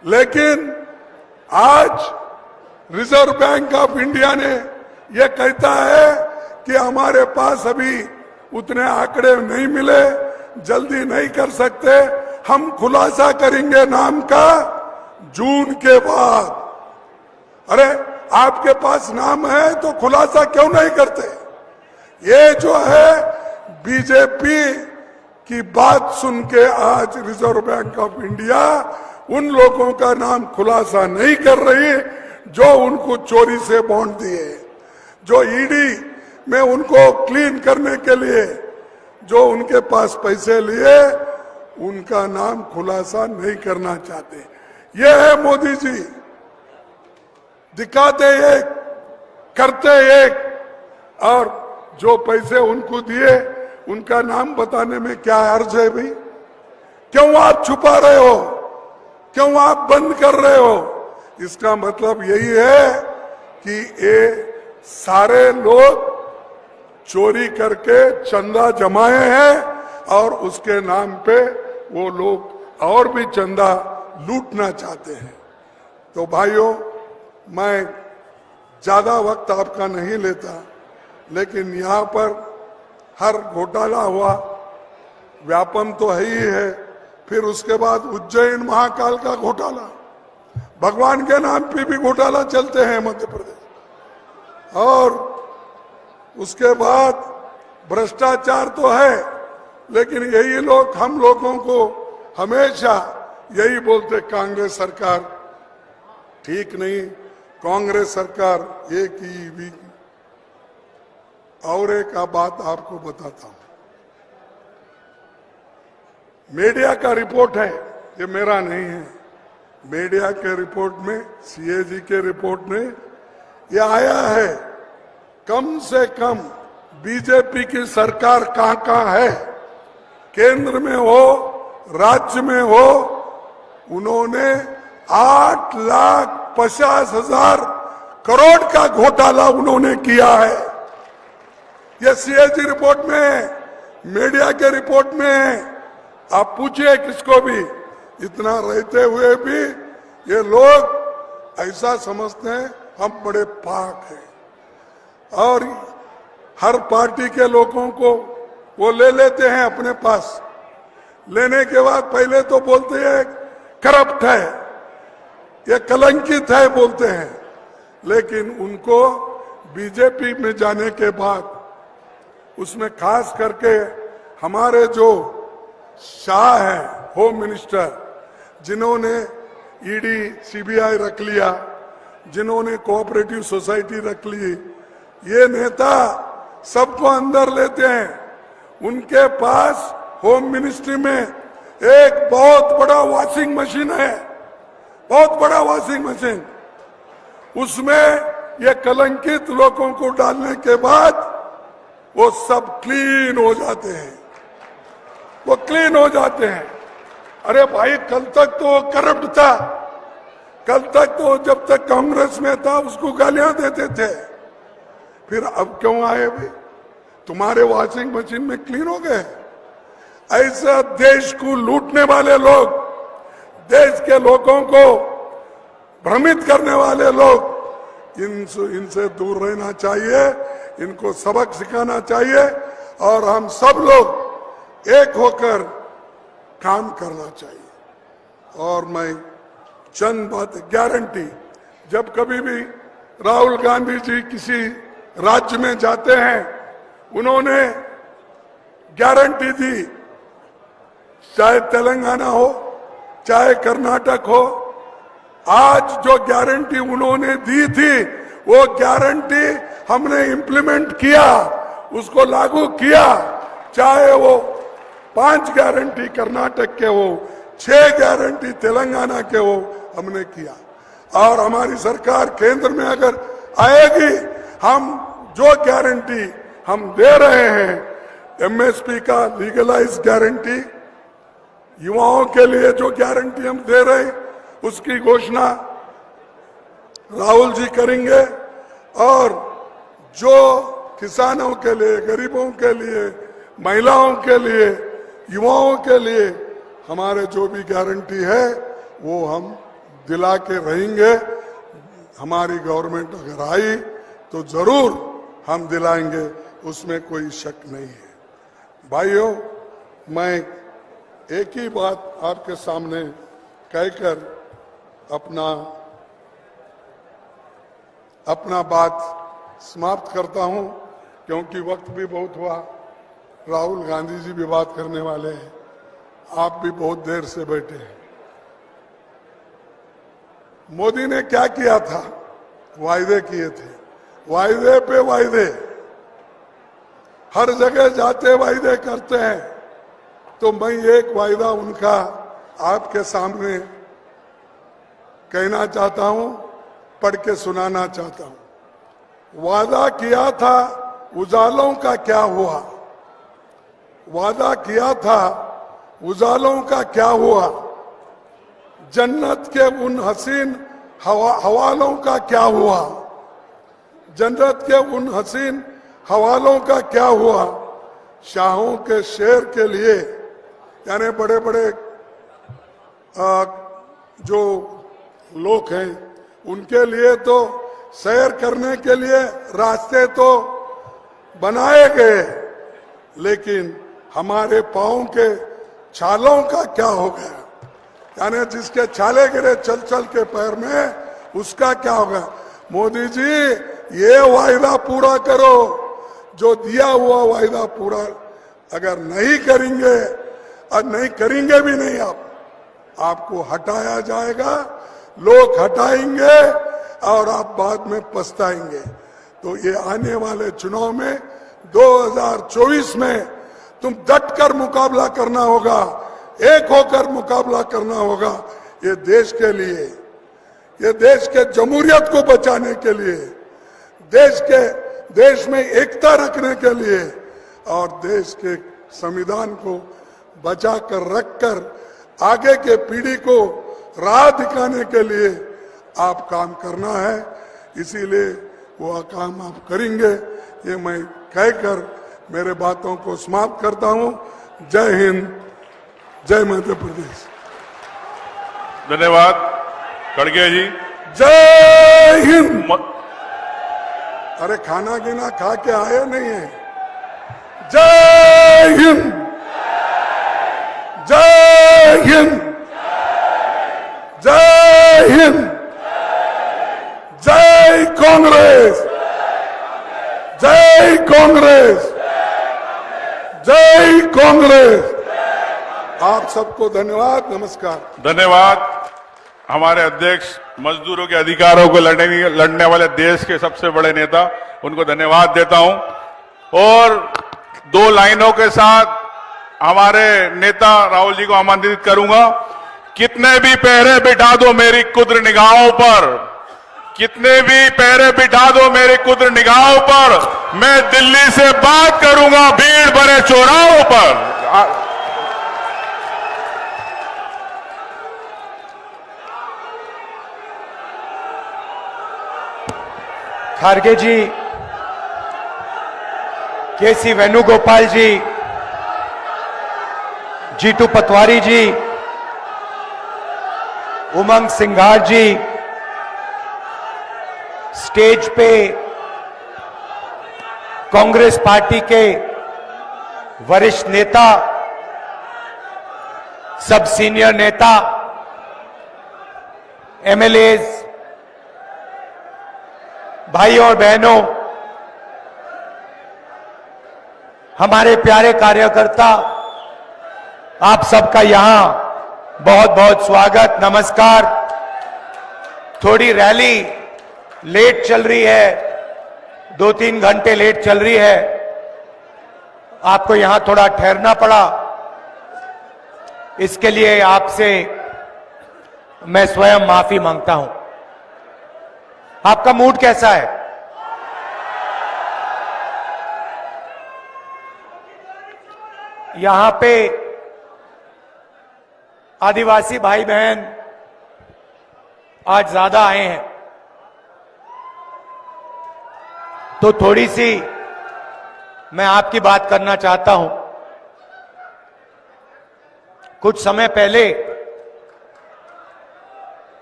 लेकिन आज रिजर्व बैंक ऑफ इंडिया ने ये कहता है कि हमारे पास अभी उतने आंकड़े नहीं मिले, जल्दी नहीं कर सकते, हम खुलासा करेंगे नाम का जून के बाद। अरे आपके पास नाम है तो खुलासा क्यों नहीं करते? ये जो है बीजेपी की बात सुन के आज रिजर्व बैंक ऑफ इंडिया उन लोगों का नाम खुलासा नहीं कर रही जो उनको चोरी से बॉन्ड दिए, जो ईडी में उनको क्लीन करने के लिए जो उनके पास पैसे लिए, उनका नाम खुलासा नहीं करना चाहते। ये है मोदी जी, दिखाते एक, करते एक, और जो पैसे उनको दिए उनका नाम बताने में क्या अर्ज है भाई? क्यों आप छुपा रहे हो? क्यों आप बंद कर रहे हो? इसका मतलब यही है कि ये सारे लोग चोरी करके चंदा जमाए हैं और उसके नाम पे वो लोग और भी चंदा लूटना चाहते हैं। तो भाइयों, मैं ज्यादा वक्त आपका नहीं लेता, लेकिन यहाँ पर हर घोटाला हुआ, व्यापम तो है ही है, फिर उसके बाद उज्जैन महाकाल का घोटाला, भगवान के नाम पे भी घोटाला चलते हैं मध्य प्रदेश, और उसके बाद भ्रष्टाचार तो है, लेकिन यही लोग हम लोगों को हमेशा यही बोलते कांग्रेस सरकार ठीक नहीं, कांग्रेस सरकार एक ही भी। और एक बात आपको बताता हूं, मीडिया का रिपोर्ट है, ये मेरा नहीं है, मीडिया के रिपोर्ट में, सीएजी के रिपोर्ट में ये आया है, कम से कम बीजेपी की सरकार कहां कहां है, केंद्र में हो, राज्य में हो, उन्होंने 8,50,000 करोड़ का घोटाला उन्होंने किया है। ये सीएजी रिपोर्ट में है, मीडिया के रिपोर्ट में है। आप पूछिए किसको भी, इतना रहते हुए भी ये लोग ऐसा समझते हैं हम बड़े पाक हैं, और हर पार्टी के लोगों को वो ले लेते हैं अपने पास। लेने के बाद पहले तो बोलते हैं करप्ट है, ये कलंकित है बोलते हैं, लेकिन उनको बीजेपी में जाने के बाद, उसमें खास करके हमारे जो शाह है होम मिनिस्टर, जिन्होंने ईडी सीबीआई रख लिया, जिन्होंने कोऑपरेटिव सोसाइटी रख ली, ये नेता सबको अंदर लेते हैं। उनके पास होम मिनिस्ट्री में एक बहुत बड़ा वॉशिंग मशीन है, बहुत बड़ा वॉशिंग मशीन, उसमें ये कलंकित लोगों को डालने के बाद वो सब क्लीन हो जाते हैं, वो क्लीन हो जाते हैं। अरे भाई, कल तक तो करप्ट था, कल तक तो जब तक कांग्रेस में था उसको गालियां देते थे, फिर अब क्यों आए भाई? तुम्हारे वॉशिंग मशीन में क्लीन हो गए? ऐसा देश को लूटने वाले लोग, देश के लोगों को भ्रमित करने वाले लोग, इनसे दूर रहना चाहिए, इनको सबक सिखाना चाहिए, और हम सब लोग एक होकर काम करना चाहिए। और मैं चंद बात, गारंटी, जब कभी भी राहुल गांधी जी किसी राज्य में जाते हैं, उन्होंने गारंटी दी, चाहे तेलंगाना हो, चाहे कर्नाटक हो, आज जो गारंटी उन्होंने दी थी, वो गारंटी हमने इम्प्लीमेंट किया, उसको लागू किया। चाहे वो 5 गारंटी कर्नाटक के हो, 6 गारंटी तेलंगाना के हो, हमने किया। और हमारी सरकार केंद्र में अगर आएगी, हम जो गारंटी हम दे रहे हैं, एमएसपी का लीगलाइज गारंटी, युवाओं के लिए जो गारंटी हम दे रहे हैं, उसकी घोषणा राहुल जी करेंगे। और जो किसानों के लिए, गरीबों के लिए, महिलाओं के लिए, युवाओं के लिए हमारे जो भी गारंटी है वो हम दिला के रहेंगे। हमारी गवर्नमेंट अगर आई तो जरूर हम दिलाएंगे, उसमें कोई शक नहीं है। भाइयों, मैं एक ही बात आपके सामने कहकर अपना अपना बात समाप्त करता हूं, क्योंकि वक्त भी बहुत हुआ। राहुल गांधी जी भी बात करने वाले हैं, आप भी बहुत देर से बैठे हैं। मोदी ने क्या किया था? वायदे किए थे, वायदे पे वायदे, हर जगह जाते वायदे करते हैं। तो मैं एक वायदा उनका आपके सामने कहना चाहता हूं, पढ़ के सुनाना चाहता हूं। वादा किया था उजालों का क्या हुआ? वादा किया था उजालों का क्या हुआ? जन्नत के उन हसीन हवालों का क्या हुआ? जन्नत के उन हसीन हवालों का क्या हुआ? शाहों के शेर के लिए, यानी बड़े बड़े जो लोग हैं उनके लिए तो सैर करने के लिए रास्ते तो बनाए गए, लेकिन हमारे पांव के छालों का क्या हो गया? यानी जिसके छाले गिरे चल चल के पैर में, उसका क्या होगा? मोदी जी, ये वायदा पूरा करो, जो दिया हुआ वायदा पूरा अगर नहीं करेंगे, और नहीं करेंगे भी नहीं, आपको हटाया जाएगा, लोग हटाएंगे और आप बाद में पछताएंगे। तो ये आने वाले चुनाव में 2024 में तुम डटकर मुकाबला करना होगा, एक होकर मुकाबला करना होगा। ये देश के लिए, ये देश के जमहूरियत को बचाने के लिए, देश में एकता रखने के लिए और देश के संविधान को बचा कर रखकर आगे के पीढ़ी को राह दिखाने के लिए आप काम करना है। इसीलिए वो काम आप करेंगे, ये मैं कहकर मेरे बातों को समाप्त करता हूं। जय हिंद, जय मध्य प्रदेश। धन्यवाद खड़गे जी। जय हिंद। अरे खाना गिना खा के आए नहीं है? जय हिंद, जय हिंद, जय हिंद, जय कांग्रेस, जय कांग्रेस, जय कांग्रेस। आप सबको धन्यवाद, नमस्कार। धन्यवाद हमारे अध्यक्ष, मजदूरों के अधिकारों को लड़ने वाले देश के सबसे बड़े नेता, उनको धन्यवाद देता हूं। और 2 लाइनों के साथ हमारे नेता राहुल जी को आमंत्रित करूंगा। कितने भी पहरे बिठा दो मेरी कुद्र निगाहों पर, कितने भी पहरे बिठा दो मेरी कुद्र निगाहों पर, मैं दिल्ली से बात करूंगा भीड़ भरे चौराहों पर। खारगे जी, केसी वेणुगोपाल जी, जीतू पटवारी जी, उमंग सिंघार जी, स्टेज पे कांग्रेस पार्टी के वरिष्ठ नेता, सब सीनियर नेता, एमएलएज, भाई और बहनों, हमारे प्यारे कार्यकर्ता, आप सबका यहां बहुत बहुत स्वागत, नमस्कार। थोड़ी रैली लेट चल रही है, 2-3 घंटे लेट चल रही है, आपको यहां थोड़ा ठहरना पड़ा। इसके लिए आपसे मैं स्वयं माफी मांगता हूं। आपका मूड कैसा है? यहां पे आदिवासी भाई बहन आज ज्यादा आए हैं, तो थोड़ी सी मैं आपकी बात करना चाहता हूं। कुछ समय पहले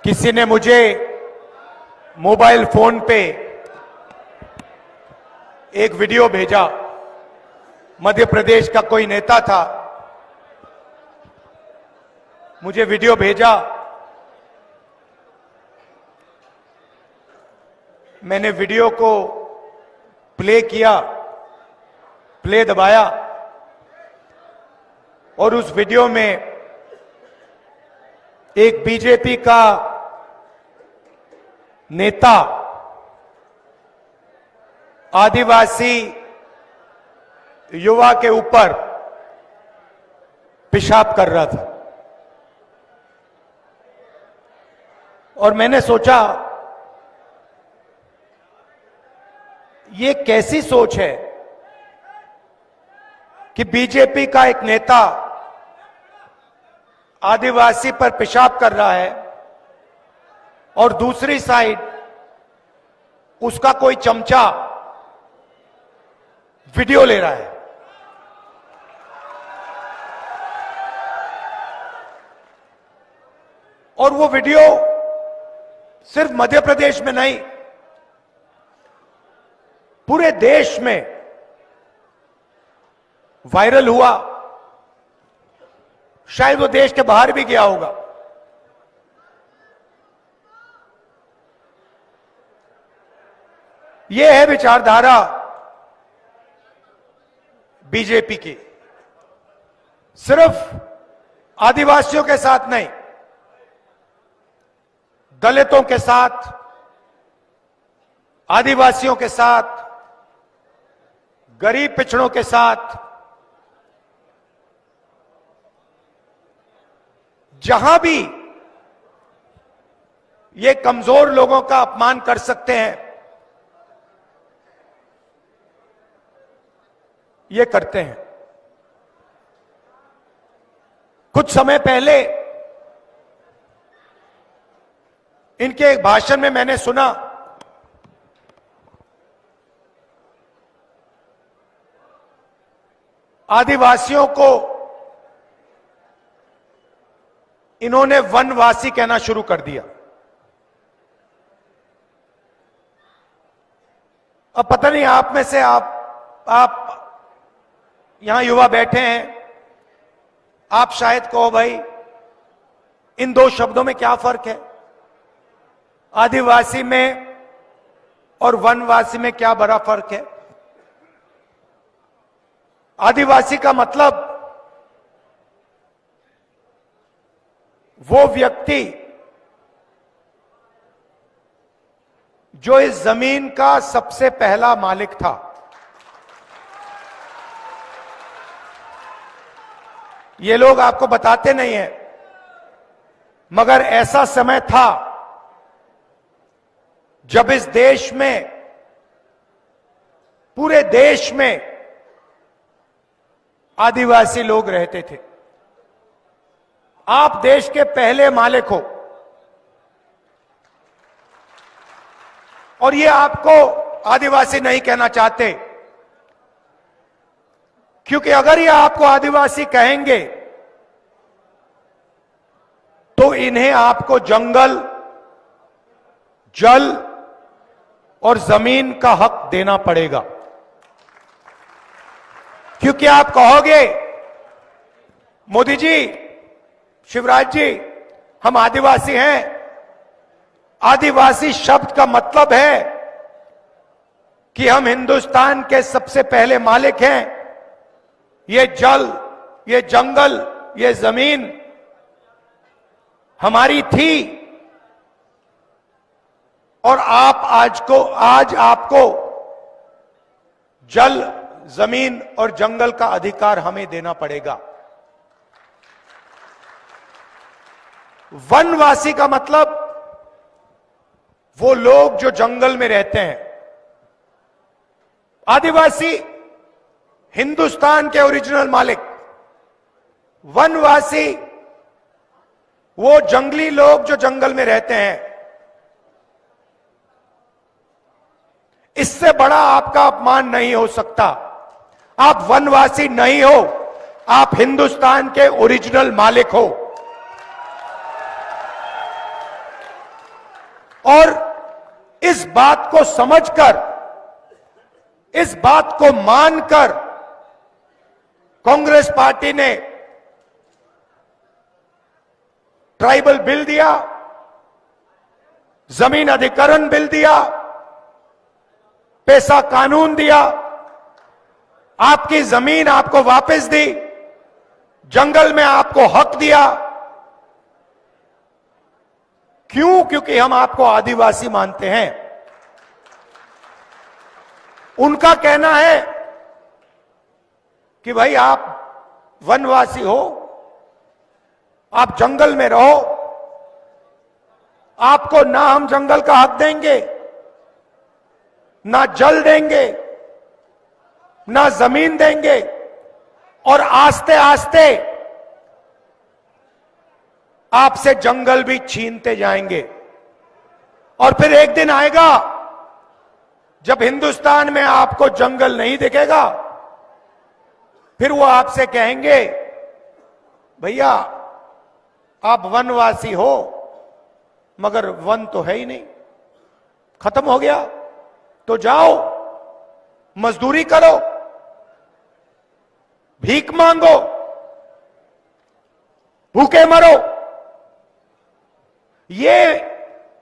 किसी ने मुझे मोबाइल फोन पे एक वीडियो भेजा। मध्य प्रदेश का कोई नेता था, मुझे वीडियो भेजा। मैंने वीडियो को प्ले किया, प्ले दबाया और उस वीडियो में एक बीजेपी का नेता आदिवासी युवा के ऊपर पेशाब कर रहा था और मैंने सोचा ये कैसी सोच है कि बीजेपी का एक नेता आदिवासी पर पेशाब कर रहा है और दूसरी साइड उसका कोई चमचा वीडियो ले रहा है। और वो वीडियो सिर्फ मध्य प्रदेश में नहीं, पूरे देश में वायरल हुआ। शायद वो देश के बाहर भी गया होगा। ये है विचारधारा बीजेपी की। सिर्फ आदिवासियों के साथ नहीं, दलितों के साथ, आदिवासियों के साथ, गरीब पिछड़ों के साथ, जहां भी ये कमजोर लोगों का अपमान कर सकते हैं, ये करते हैं। कुछ समय पहले इनके एक भाषण में मैंने सुना आदिवासियों को इन्होंने वनवासी कहना शुरू कर दिया। अब पता नहीं आप में से आप यहां युवा बैठे हैं, आप शायद कहो भाई इन दो शब्दों में क्या फर्क है, आदिवासी में और वनवासी में क्या बड़ा फर्क है। आदिवासी का मतलब वो व्यक्ति जो इस जमीन का सबसे पहला मालिक था। ये लोग आपको बताते नहीं हैं, मगर ऐसा समय था जब इस देश में, पूरे देश में आदिवासी लोग रहते थे। आप देश के पहले मालिक हो और ये आपको आदिवासी नहीं कहना चाहते, क्योंकि अगर ये आपको आदिवासी कहेंगे तो इन्हें आपको जंगल, जल और जमीन का हक देना पड़ेगा। क्योंकि आप कहोगे मोदी जी, शिवराज जी, हम आदिवासी हैं। आदिवासी शब्द का मतलब है कि हम हिंदुस्तान के सबसे पहले मालिक हैं। ये जल, ये जंगल, ये जमीन हमारी थी और आज आपको जल, जमीन और जंगल का अधिकार हमें देना पड़ेगा। वनवासी का मतलब वो लोग जो जंगल में रहते हैं। आदिवासी हिंदुस्तान के ओरिजिनल मालिक, वनवासी वो जंगली लोग जो जंगल में रहते हैं। इससे बड़ा आपका अपमान नहीं हो सकता। आप वनवासी नहीं हो, आप हिंदुस्तान के ओरिजिनल मालिक हो। और इस बात को समझकर, इस बात को मानकर कांग्रेस पार्टी ने ट्राइबल बिल दिया, जमीन अधिग्रहण बिल दिया पैसा कानून दिया, आपकी जमीन आपको वापस दी, जंगल में आपको हक दिया। क्यों? क्योंकि हम आपको आदिवासी मानते हैं। उनका कहना है कि भाई आप वनवासी हो, आप जंगल में रहो, आपको ना हम जंगल का हक देंगे, ना जल देंगे, ना जमीन देंगे, और आस्ते आस्ते आपसे जंगल भी छीनते जाएंगे। और फिर एक दिन आएगा जब हिंदुस्तान में आपको जंगल नहीं दिखेगा, फिर वो आपसे कहेंगे भैया आप वनवासी हो मगर वन तो है ही नहीं, खत्म हो गया, तो जाओ मजदूरी करो, भीख मांगो, भूखे मरो। ये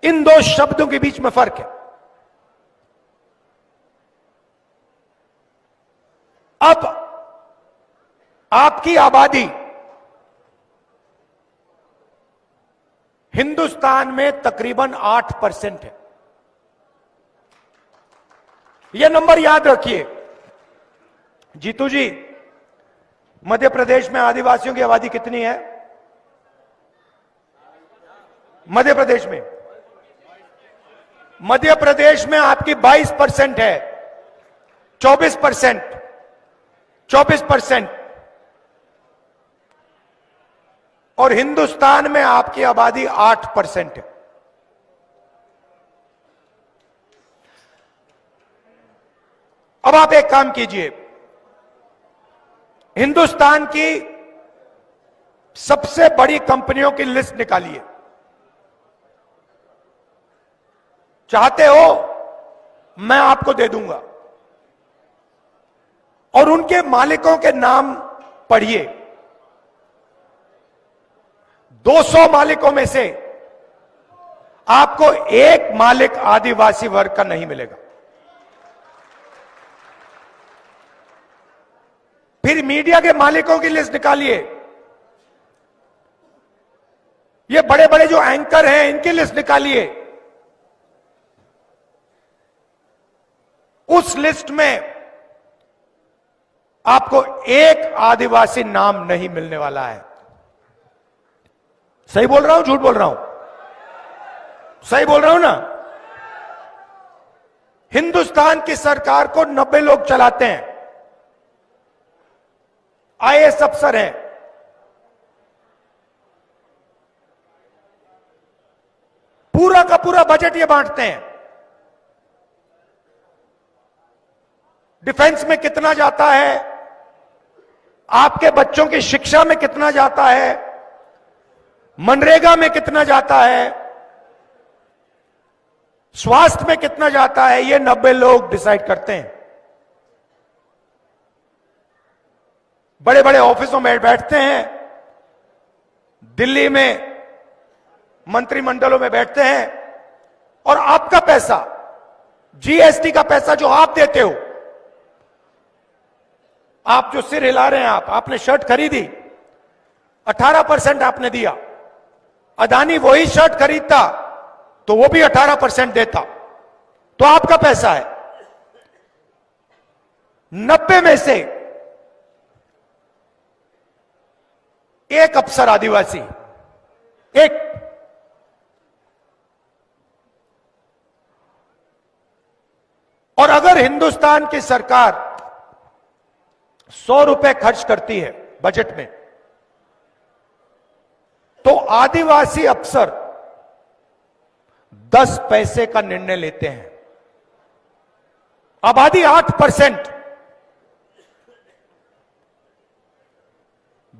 इन दो शब्दों के बीच में फर्क है। अब आपकी आबादी हिंदुस्तान में तकरीबन 8% है। यह नंबर याद रखिए। जीतू जी, मध्य प्रदेश में आदिवासियों की आबादी कितनी है? मध्य प्रदेश में आपकी 22% है, 24%, और हिंदुस्तान में आपकी आबादी 8% है। अब आप एक काम कीजिए, हिंदुस्तान की सबसे बड़ी कंपनियों की लिस्ट निकालिए। चाहते हो मैं आपको दे दूंगा, और उनके मालिकों के नाम पढ़िए। 200 मालिकों में से आपको एक मालिक आदिवासी वर्ग का नहीं मिलेगा। फिर मीडिया के मालिकों की लिस्ट निकालिए। ये बड़े बड़े जो एंकर हैं इनकी लिस्ट निकालिए। उस लिस्ट में आपको एक आदिवासी नाम नहीं मिलने वाला है। सही बोल रहा हूं, झूठ बोल रहा हूं? सही बोल रहा हूं ना? हिंदुस्तान की सरकार को 90 लोग चलाते हैं, आईएएस अफसर हैं। पूरा का पूरा बजट ये बांटते हैं। डिफेंस में कितना जाता है, आपके बच्चों की शिक्षा में कितना जाता है, मनरेगा में कितना जाता है, स्वास्थ्य में कितना जाता है, ये 90 लोग डिसाइड करते हैं। बड़े बड़े ऑफिसों में बैठते हैं, दिल्ली में मंत्रिमंडलों में बैठते हैं, और आपका पैसा, जीएसटी का पैसा जो आप देते हो, आप जो सिर हिला रहे हैं, आपने शर्ट खरीदी, 18% आपने दिया। अदानी वही शर्ट खरीदता तो वो भी 18% देता, तो आपका पैसा है। 90 में से एक अफसर आदिवासी, एक। और अगर हिंदुस्तान की सरकार 100 रुपए खर्च करती है बजट में, तो आदिवासी अफसर 10 पैसे का निर्णय लेते हैं। आबादी 8%,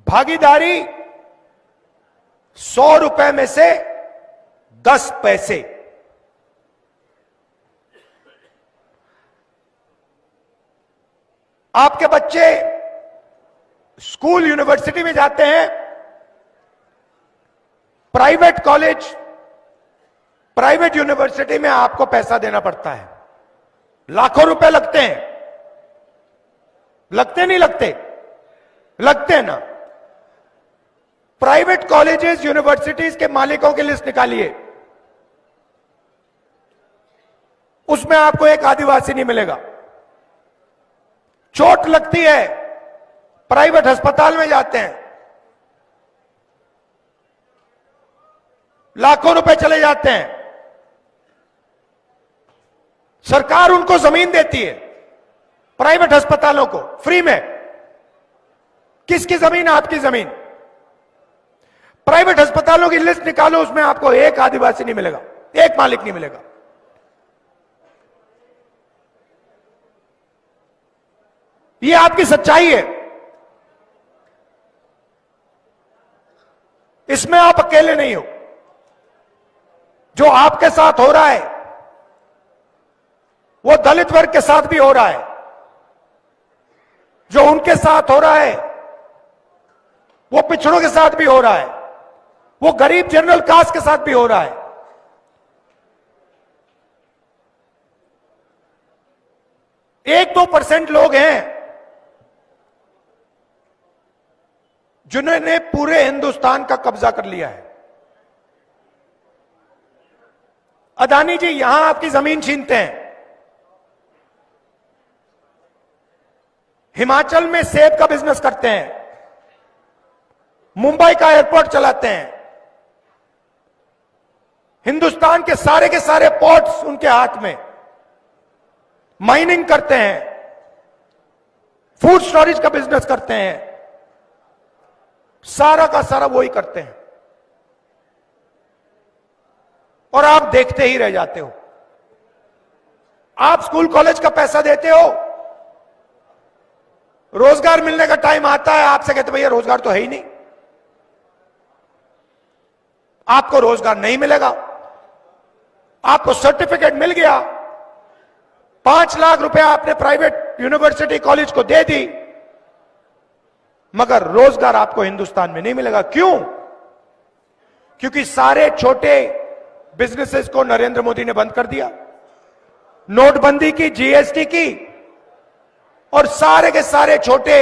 भागीदारी 100 रुपए में से 10 पैसे। आपके बच्चे स्कूल यूनिवर्सिटी में जाते हैं, प्राइवेट कॉलेज, प्राइवेट यूनिवर्सिटी में आपको पैसा देना पड़ता है। लाखों रुपए लगते हैं, लगते नहीं लगते? लगते हैं ना। प्राइवेट कॉलेजेस यूनिवर्सिटीज के मालिकों की लिस्ट निकालिए, उसमें आपको एक आदिवासी नहीं मिलेगा। चोट लगती है, प्राइवेट अस्पताल में जाते हैं, लाखों रुपए चले जाते हैं, सरकार उनको जमीन देती है, प्राइवेट अस्पतालों को फ्री में। किसकी जमीन? आपकी जमीन। प्राइवेट अस्पतालों की लिस्ट निकालो, उसमें आपको एक आदिवासी नहीं मिलेगा, एक मालिक नहीं मिलेगा। ये आपकी सच्चाई है, इसमें आप अकेले नहीं हो। जो आपके साथ हो रहा है वो दलित वर्ग के साथ भी हो रहा है, जो उनके साथ हो रहा है वो पिछड़ों के साथ भी हो रहा है, वो गरीब जनरल कास्ट के साथ भी हो रहा है। 1-2% लोग हैं जिन्होंने पूरे हिंदुस्तान का कब्जा कर लिया है। अदानी जी यहां आपकी जमीन छीनते हैं, हिमाचल में सेब का बिजनेस करते हैं, मुंबई का एयरपोर्ट चलाते हैं, हिंदुस्तान के सारे पोर्ट्स उनके हाथ में, माइनिंग करते हैं, फूड स्टोरेज का बिजनेस करते हैं, सारा का सारा वही करते हैं। और आप देखते ही रह जाते हो। आप स्कूल कॉलेज का पैसा देते हो, रोजगार मिलने का टाइम आता है, आपसे कहते भैया रोजगार तो है ही नहीं, आपको रोजगार नहीं मिलेगा। आपको सर्टिफिकेट मिल गया, 5 लाख रुपया आपने प्राइवेट यूनिवर्सिटी कॉलेज को दे दी, मगर रोजगार आपको हिंदुस्तान में नहीं मिलेगा। क्यों? क्योंकि सारे छोटे बिजनेसेस को नरेंद्र मोदी ने बंद कर दिया, नोटबंदी की, जीएसटी की, और सारे के सारे छोटे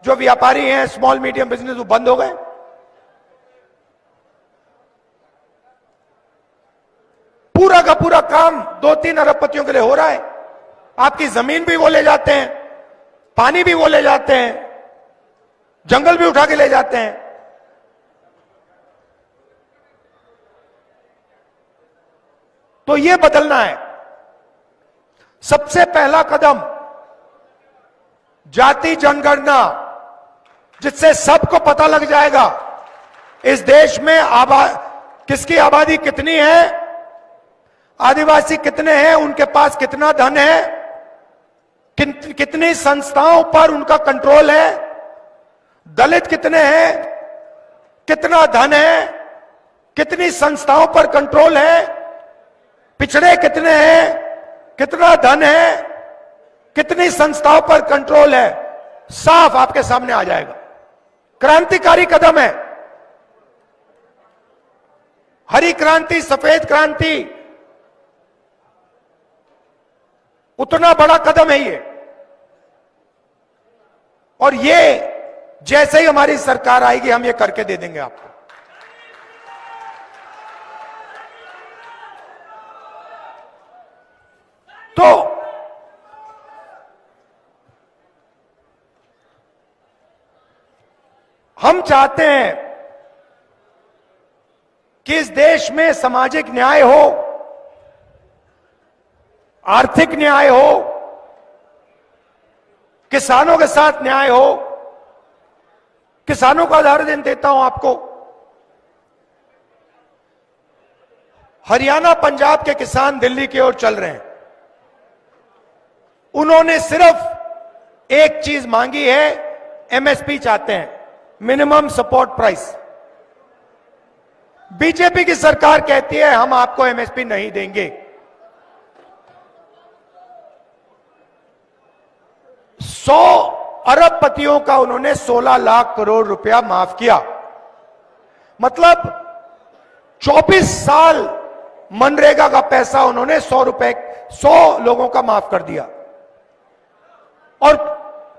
जो व्यापारी हैं, स्मॉल मीडियम बिजनेस, वो बंद हो गए। पूरा का पूरा काम 2-3 अरबपतियों के लिए हो रहा है। आपकी जमीन भी वो ले जाते हैं, पानी भी वो ले जाते हैं, जंगल भी उठा के ले जाते हैं। तो ये बदलना है। सबसे पहला कदम जाति जनगणना, जिससे सबको पता लग जाएगा इस देश में किसकी आबादी कितनी है, आदिवासी कितने हैं, उनके पास कितना धन है, कितनी संस्थाओं पर उनका कंट्रोल है, दलित कितने हैं, कितना धन है, कितनी संस्थाओं पर कंट्रोल है, पिछड़े कितने हैं, कितना धन है, कितनी संस्थाओं पर कंट्रोल है, साफ आपके सामने आ जाएगा। क्रांतिकारी कदम है। हरी क्रांति, सफेद क्रांति, उतना बड़ा कदम है ये। और ये जैसे ही हमारी सरकार आएगी हम ये करके दे देंगे आपको। तो हम चाहते हैं कि इस देश में सामाजिक न्याय हो, आर्थिक न्याय हो, किसानों के साथ न्याय हो। किसानों का उदाहरण देता हूं आपको। हरियाणा पंजाब के किसान दिल्ली की ओर चल रहे हैं। उन्होंने सिर्फ एक चीज मांगी है, एमएसपी चाहते हैं, मिनिमम सपोर्ट प्राइस। बीजेपी की सरकार कहती है हम आपको एमएसपी नहीं देंगे। 100 अरबपतियों का उन्होंने 16 लाख करोड़ रुपया माफ किया। मतलब 24 साल मनरेगा का पैसा उन्होंने 100 लोगों का माफ कर दिया, और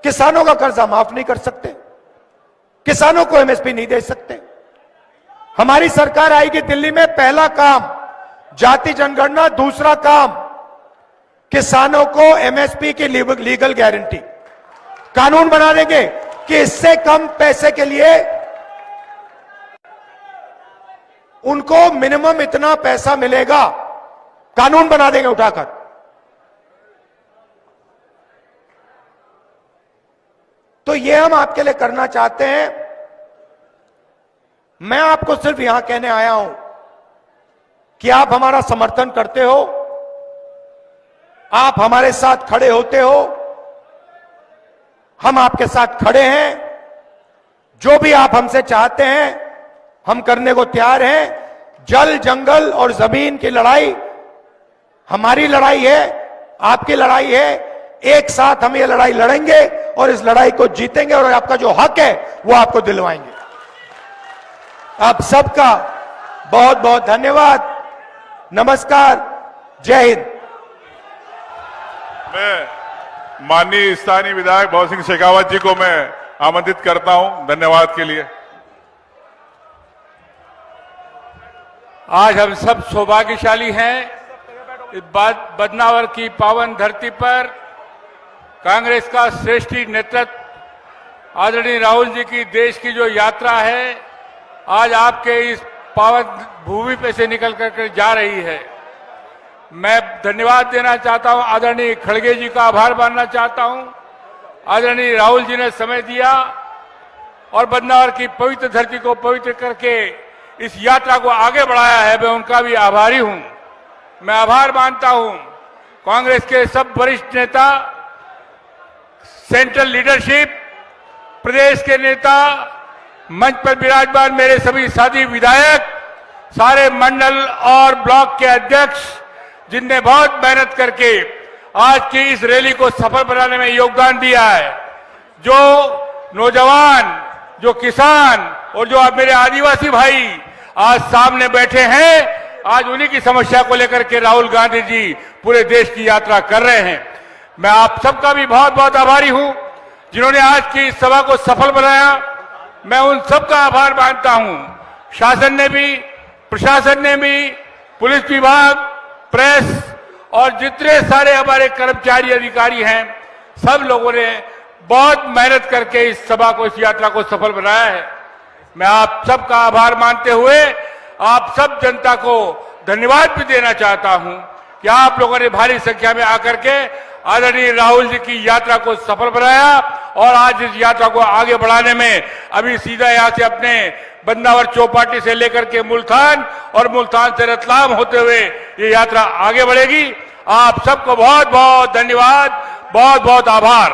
किसानों का कर्जा माफ नहीं कर सकते, किसानों को एमएसपी नहीं दे सकते। हमारी सरकार आएगी दिल्ली में, पहला काम जाति जनगणना, दूसरा काम किसानों को एमएसपी की लीगल गारंटी, कानून बना देंगे कि इससे कम पैसे के लिए उनको मिनिमम इतना पैसा मिलेगा, कानून बना देंगे उठाकर। तो ये हम आपके लिए करना चाहते हैं। मैं आपको सिर्फ यहां कहने आया हूं कि आप हमारा समर्थन करते हो, आप हमारे साथ खड़े होते हो, हम आपके साथ खड़े हैं। जो भी आप हमसे चाहते हैं हम करने को तैयार हैं। जल, जंगल और जमीन की लड़ाई हमारी लड़ाई है, आपकी लड़ाई है। एक साथ हम ये लड़ाई लड़ेंगे और इस लड़ाई को जीतेंगे, और आपका जो हक है वो आपको दिलवाएंगे। आप सबका बहुत बहुत धन्यवाद। नमस्कार, जय हिंद। मैं माननीय स्थानीय विधायक भवन सिंह शेखावत जी को मैं आमंत्रित करता हूं धन्यवाद के लिए। आज हम सब सौभाग्यशाली हैं, इस बदनावर की पावन धरती पर कांग्रेस का श्रेष्ठ नेतृत्व आदरणीय राहुल जी की देश की जो यात्रा है आज आपके इस पावन भूमि पे से निकल कर जा रही है। मैं धन्यवाद देना चाहता हूं, आदरणीय खड़गे जी का आभार मानना चाहता हूं। आदरणीय राहुल जी ने समय दिया और बदनावर की पवित्र धरती को पवित्र करके इस यात्रा को आगे बढ़ाया है, मैं उनका भी आभारी हूं। मैं आभार मानता हूं कांग्रेस के सब वरिष्ठ नेता, सेंट्रल लीडरशिप, प्रदेश के नेता, मंच पर विराजमान मेरे सभी साथी विधायक, सारे मंडल और ब्लॉक के अध्यक्ष जिनने बहुत मेहनत करके आज की इस रैली को सफल बनाने में योगदान दिया है। जो नौजवान, जो किसान और जो आप मेरे आदिवासी भाई आज सामने बैठे हैं, आज उन्हीं की समस्या को लेकर के राहुल गांधी जी पूरे देश की यात्रा कर रहे हैं। मैं आप सबका भी बहुत बहुत आभारी हूं जिन्होंने आज की इस सभा को सफल बनाया। मैं उन सबका आभार मानता हूं। शासन ने भी, प्रशासन ने भी, पुलिस विभाग, प्रेस और जितने सारे हमारे कर्मचारी अधिकारी हैं, सब लोगों ने बहुत मेहनत करके इस सभा को, इस यात्रा को सफल बनाया है। मैं आप सबका आभार मानते हुए आप सब जनता को धन्यवाद भी देना चाहता हूं कि आप लोगों ने भारी संख्या में आकर के आदरणीय राहुल जी की यात्रा को सफल बनाया और आज इस यात्रा को आगे बढ़ाने में अभी सीधा यहां से अपने बदनावर चौपाटी से लेकर के मुल्तान और मुल्तान से रतलाम होते हुए ये यात्रा आगे बढ़ेगी। आप सबको बहुत बहुत धन्यवाद, बहुत बहुत आभार।